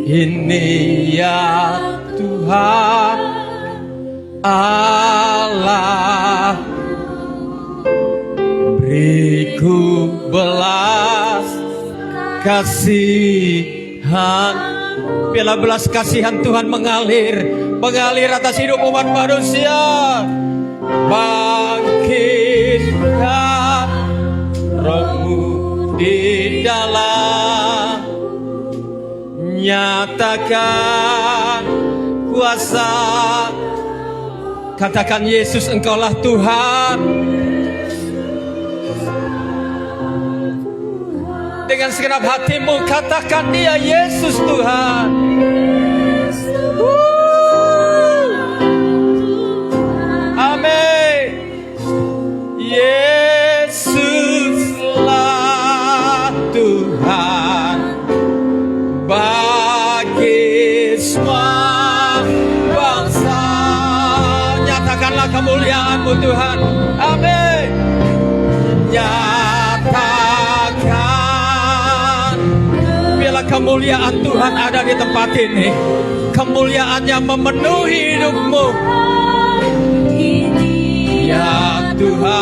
ini ya Tuhan Allah. Beriku belas kasihan. Bila belas kasihan Tuhan mengalir atas hidup umat manusia. Bangkitkan rohmu di dalam, nyatakan kuasa. Katakan Yesus, Engkaulah Tuhan. Dengan segenap hatimu katakan Dia Yesus Tuhan. Amin. Yesuslah Tuhan bagi semua bangsa. Nyatakanlah kemuliaan-Mu Tuhan. Amin. Kemuliaan Tuhan ada di tempat ini. Kemuliaannya memenuhi hidupmu. Ya Tuhan,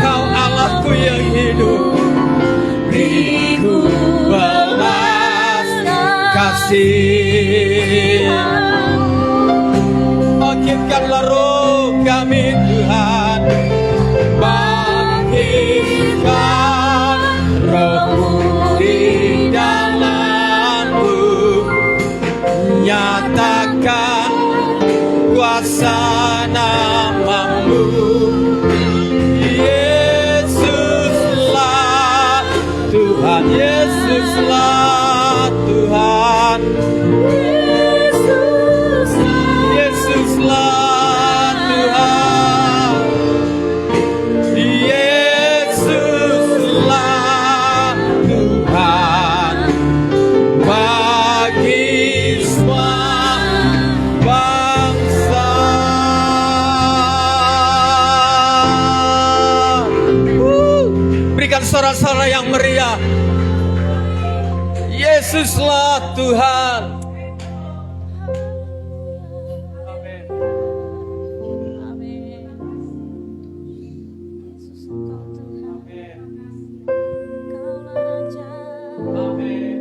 Kau Allahku yang hidup. Beriku belas kasih. Bangkitkanlah roh kami Tuhan. Bangkitkan rohmu di dalamku, nyatakan kuasa nama-Mu. Yesuslah Tuhan, Yesuslah Tuhan, Yesuslah Tuhan, Yesuslah Tuhan bagi semua bangsa. Berikan sorak-sorak yang meriah. Yesuslah Tuhan. Amin. Amin.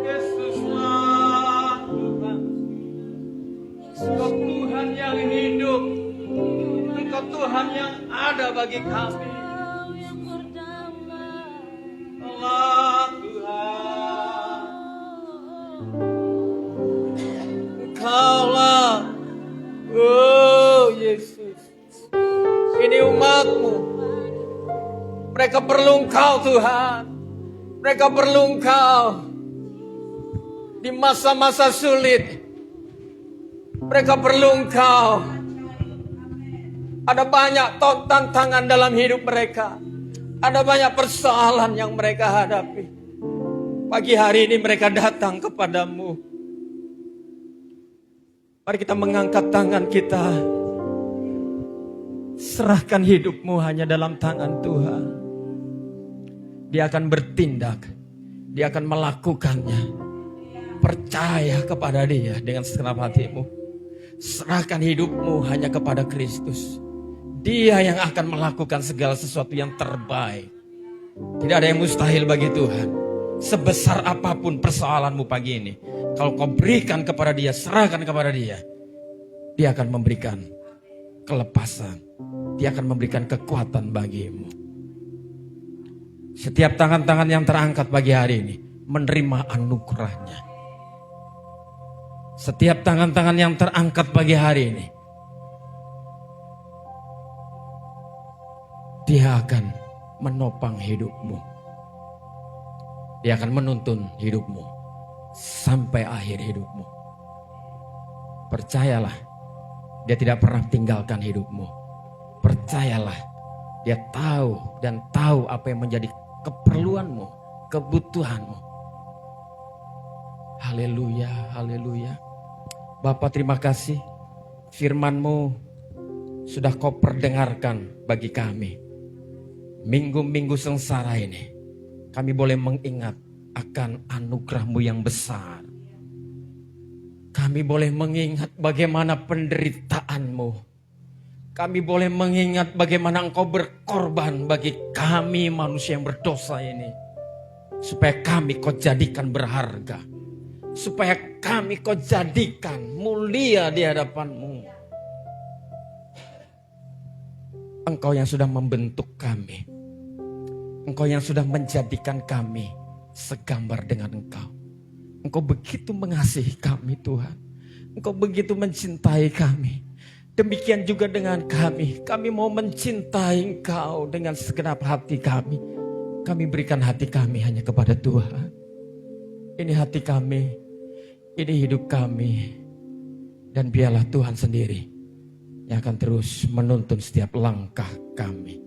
Yesuslah Tuhan. Engkau Tuhan yang hidup. Engkau Tuhan yang ada bagi kami. Allah Tuhan. Engkaulah, oh Yesus. Ini umat-Mu. Mereka perlu Engkau Tuhan. Mereka perlu Engkau di masa-masa sulit. Mereka perlu Engkau. Ada banyak tantangan dalam hidup mereka. Ada banyak persoalan yang mereka hadapi. Pagi hari ini mereka datang kepadamu. Mari kita mengangkat tangan kita. Serahkan hidupmu hanya dalam tangan Tuhan. Dia akan bertindak. Dia akan melakukannya. Percaya kepada Dia dengan segenap hatimu. Serahkan hidupmu hanya kepada Kristus. Dia yang akan melakukan segala sesuatu yang terbaik. Tidak ada yang mustahil bagi Tuhan. Sebesar apapun persoalanmu pagi ini, kalau kau berikan kepada Dia, serahkan kepada Dia, Dia akan memberikan kelepasan. Dia akan memberikan kekuatan bagimu. Setiap tangan-tangan yang terangkat pagi hari ini menerima anugerahnya. Setiap tangan-tangan yang terangkat pagi hari ini, dia akan menopang hidupmu. Dia akan menuntun hidupmu sampai akhir hidupmu. Percayalah, dia tidak pernah tinggalkan hidupmu. Percayalah, dia tahu dan tahu apa yang menjadi keperluanmu, kebutuhanmu. Haleluya, haleluya. Bapa, terima kasih firman-Mu sudah Kau perdengarkan bagi kami. Minggu-minggu sengsara ini kami boleh mengingat akan anugerah-Mu yang besar. Kami boleh mengingat bagaimana penderitaan-Mu. Kami boleh mengingat bagaimana Engkau berkorban bagi kami manusia yang berdosa ini. Supaya kami Kau jadikan berharga. Supaya kami Kau jadikan mulia di hadapan-Mu. Engkau yang sudah membentuk kami. Engkau yang sudah menjadikan kami segambar dengan Engkau. Engkau begitu mengasihi kami Tuhan. Engkau begitu mencintai kami. Demikian juga dengan kami. Kami mau mencintai Engkau dengan segenap hati kami. Kami berikan hati kami hanya kepada Tuhan. Ini hati kami. Ini hidup kami. Dan biarlah Tuhan sendiri yang akan terus menuntun setiap langkah kami.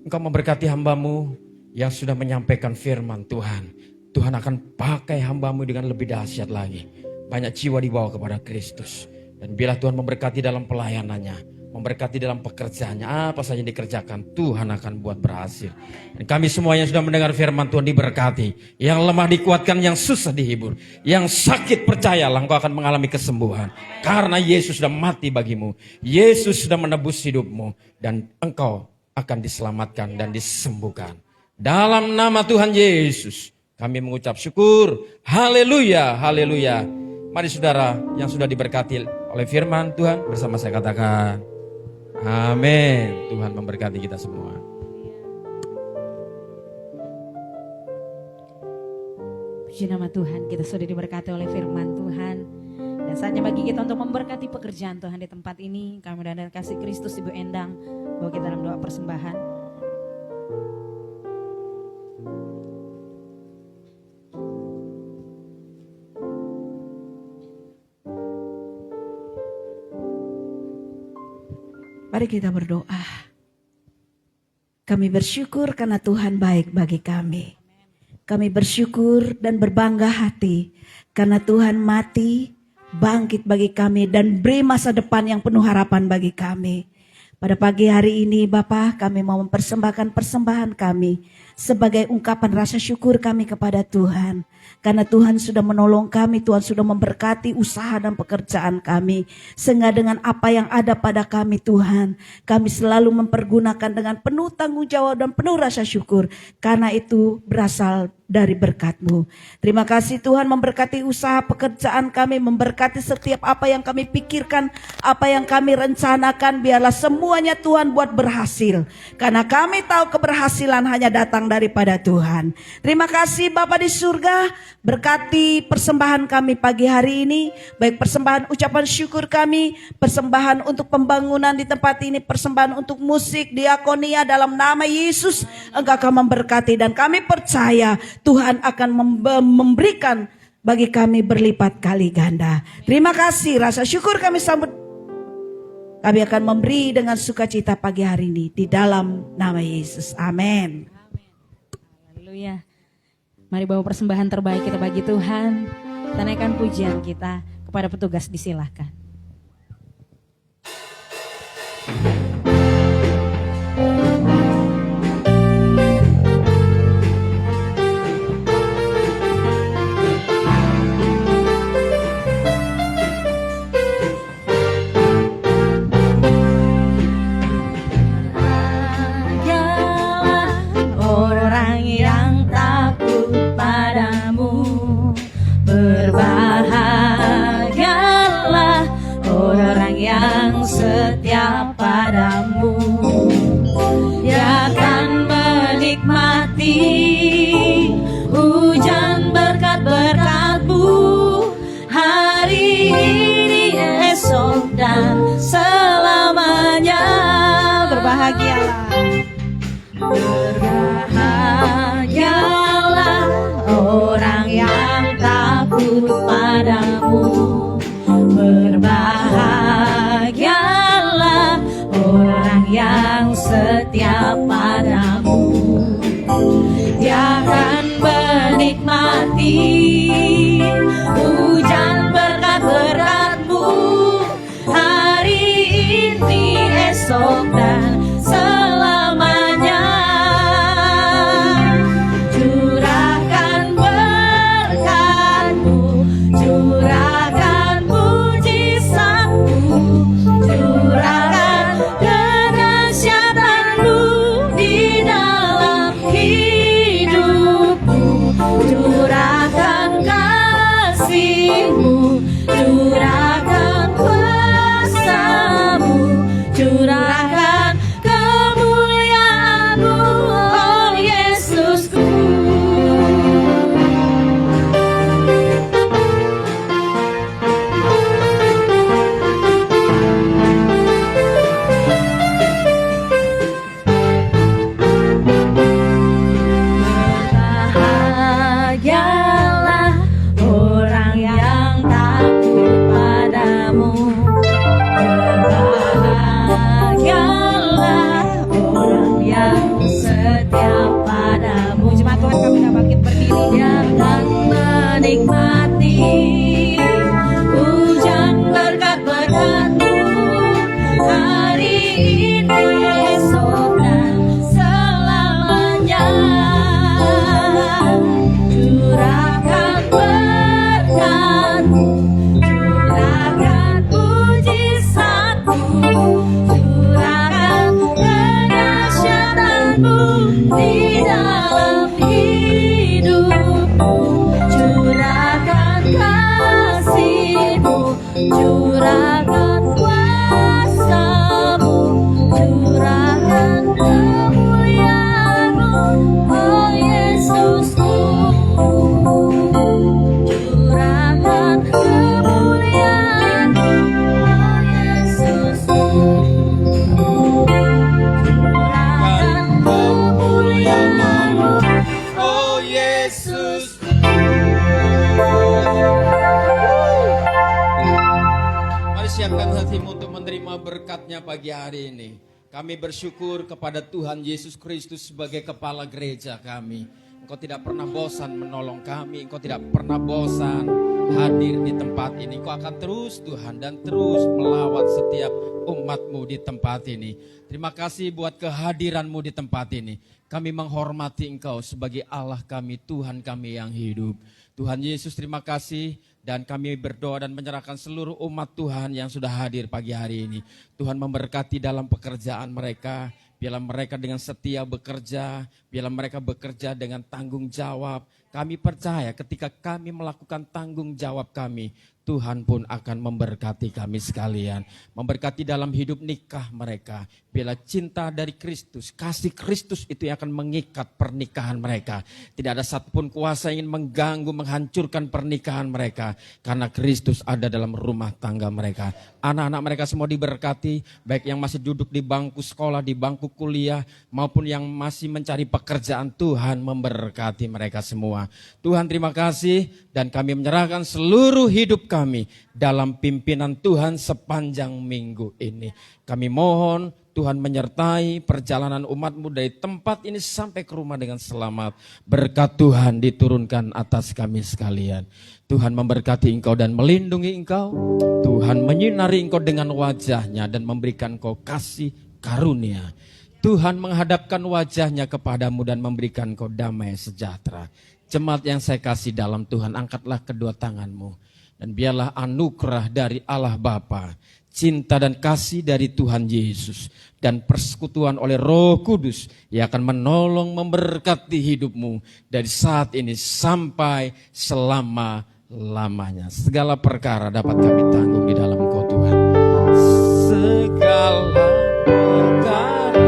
Engkau memberkati hamba-Mu yang sudah menyampaikan firman Tuhan. Tuhan akan pakai hamba-Mu dengan lebih dahsyat lagi. Banyak jiwa dibawa kepada Kristus. Dan bila Tuhan memberkati dalam pelayanannya, memberkati dalam pekerjaannya, apa saja yang dikerjakan, Tuhan akan buat berhasil. Dan kami semua yang sudah mendengar firman Tuhan diberkati. Yang lemah dikuatkan, yang susah dihibur. Yang sakit percayalah engkau akan mengalami kesembuhan. Karena Yesus sudah mati bagimu. Yesus sudah menebus hidupmu. Dan engkau akan diselamatkan dan disembuhkan. Dalam nama Tuhan Yesus, kami mengucap syukur. Haleluya, haleluya. Mari saudara yang sudah diberkati oleh firman Tuhan, bersama saya katakan amin. Tuhan memberkati kita semua. Puji nama Tuhan, kita sudah diberkati oleh firman Tuhan. Dan saatnya bagi kita untuk memberkati pekerjaan Tuhan di tempat ini. Kami dan kasih Kristus Ibu Endang bawa kita dalam doa persembahan. Mari kita berdoa. Kami bersyukur karena Tuhan baik bagi kami. Kami bersyukur dan berbangga hati karena Tuhan mati, bangkit bagi kami dan beri masa depan yang penuh harapan bagi kami. Pada pagi hari ini Bapa, kami mau mempersembahkan persembahan kami sebagai ungkapan rasa syukur kami kepada Tuhan. Karena Tuhan sudah menolong kami, Tuhan sudah memberkati usaha dan pekerjaan kami. Sehingga dengan apa yang ada pada kami Tuhan, kami selalu mempergunakan dengan penuh tanggung jawab dan penuh rasa syukur. Karena itu berasal dari berkat-Mu. Terima kasih Tuhan memberkati usaha pekerjaan kami, memberkati setiap apa yang kami pikirkan, apa yang kami rencanakan, biarlah semuanya Tuhan buat berhasil. Karena kami tahu keberhasilan hanya datang daripada Tuhan. Terima kasih Bapa di surga, berkati persembahan kami pagi hari ini, baik persembahan ucapan syukur kami, persembahan untuk pembangunan di tempat ini, persembahan untuk musik, diakonia, dalam nama Yesus Engkau akan memberkati dan kami percaya Tuhan akan memberikan bagi kami berlipat kali ganda. Terima kasih, rasa syukur kami sambut. Kami akan memberi dengan sukacita pagi hari ini di dalam nama Yesus. Amin. Haleluya. Mari bawa persembahan terbaik kita bagi Tuhan. Kita naikkan pujian kita kepada petugas, disilahkan. Berbahagialah dalam hidupku, curahkan kasih-Mu, curahkan kuasa-Mu, curahkan kemuliaan-Mu, oh Yesusku. Curahkan kemuliaan-Mu, oh Yesusku. Curahkan kemuliaan-Mu, Oh Yesus. Mari siapkan hatimu untuk menerima berkat-Nya pagi hari ini. Kami bersyukur kepada Tuhan Yesus Kristus sebagai kepala gereja kami. Engkau tidak pernah bosan menolong kami, Engkau tidak pernah bosan hadir di tempat ini. Engkau akan terus Tuhan dan terus melawat setiap umat-Mu di tempat ini. Terima kasih buat kehadiran-Mu di tempat ini. Kami menghormati Engkau sebagai Allah kami, Tuhan kami yang hidup. Tuhan Yesus, terima kasih, dan kami berdoa dan menyerahkan seluruh umat Tuhan yang sudah hadir pagi hari ini. Tuhan memberkati dalam pekerjaan mereka, biarlah mereka dengan setia bekerja, biarlah mereka bekerja dengan tanggung jawab. Kami percaya ketika kami melakukan tanggung jawab kami, Tuhan pun akan memberkati kami sekalian. Memberkati dalam hidup nikah mereka. Bila cinta dari Kristus, kasih Kristus itu yang akan mengikat pernikahan mereka. Tidak ada satupun kuasa yang ingin mengganggu, menghancurkan pernikahan mereka. Karena Kristus ada dalam rumah tangga mereka. Anak-anak mereka semua diberkati, baik yang masih duduk di bangku sekolah, di bangku kuliah, maupun yang masih mencari pekerjaan. Tuhan memberkati mereka semua. Tuhan terima kasih, dan kami menyerahkan seluruh hidup kami dalam pimpinan Tuhan sepanjang minggu ini. Kami mohon Tuhan menyertai perjalanan umat-Mu dari tempat ini sampai ke rumah dengan selamat. Berkat Tuhan diturunkan atas kami sekalian. Tuhan memberkati engkau dan melindungi engkau. Tuhan menyinari engkau dengan wajah-Nya dan memberikan engkau kasih karunia. Tuhan menghadapkan wajah-Nya kepadamu dan memberikan engkau damai sejahtera. Jemaat yang saya kasih dalam Tuhan, angkatlah kedua tanganmu. Dan biarlah anugerah dari Allah Bapa, cinta dan kasih dari Tuhan Yesus, dan persekutuan oleh Roh Kudus yang akan menolong memberkati hidupmu dari saat ini sampai selama-lamanya. Segala perkara dapat kami tanggung di dalam Engkau Tuhan. Segala perkara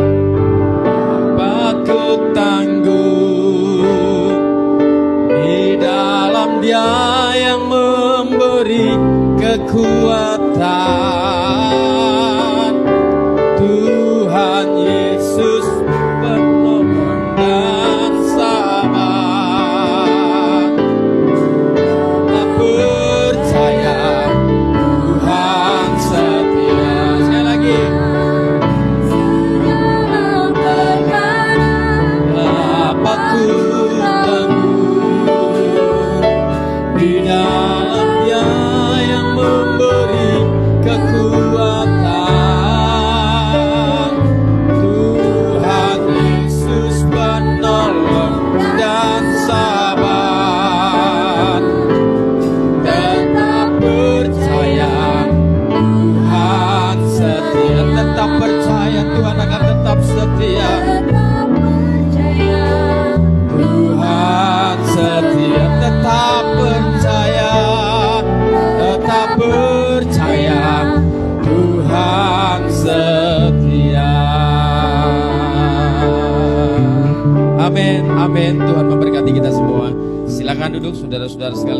dapat ku tanggung di dalam Dia yang memberi kekuatan. Tuhan Yesus penolong dan sahabat. Tak percaya Tuhan setia. Sekali lagi. Dapat ku tanggung di dalam Dia yang memberi kekuatan. Tuhan Yesus penolong dan sahabat. Tetap percaya Tuhan setia. Tetap percaya Tuhan akan tetap setia. Tuhan setia. Tetap percaya. Tetap percaya Tuhan setia. Amin, amin. Tuhan memberkati kita semua. Silakan duduk saudara-saudara sekalian.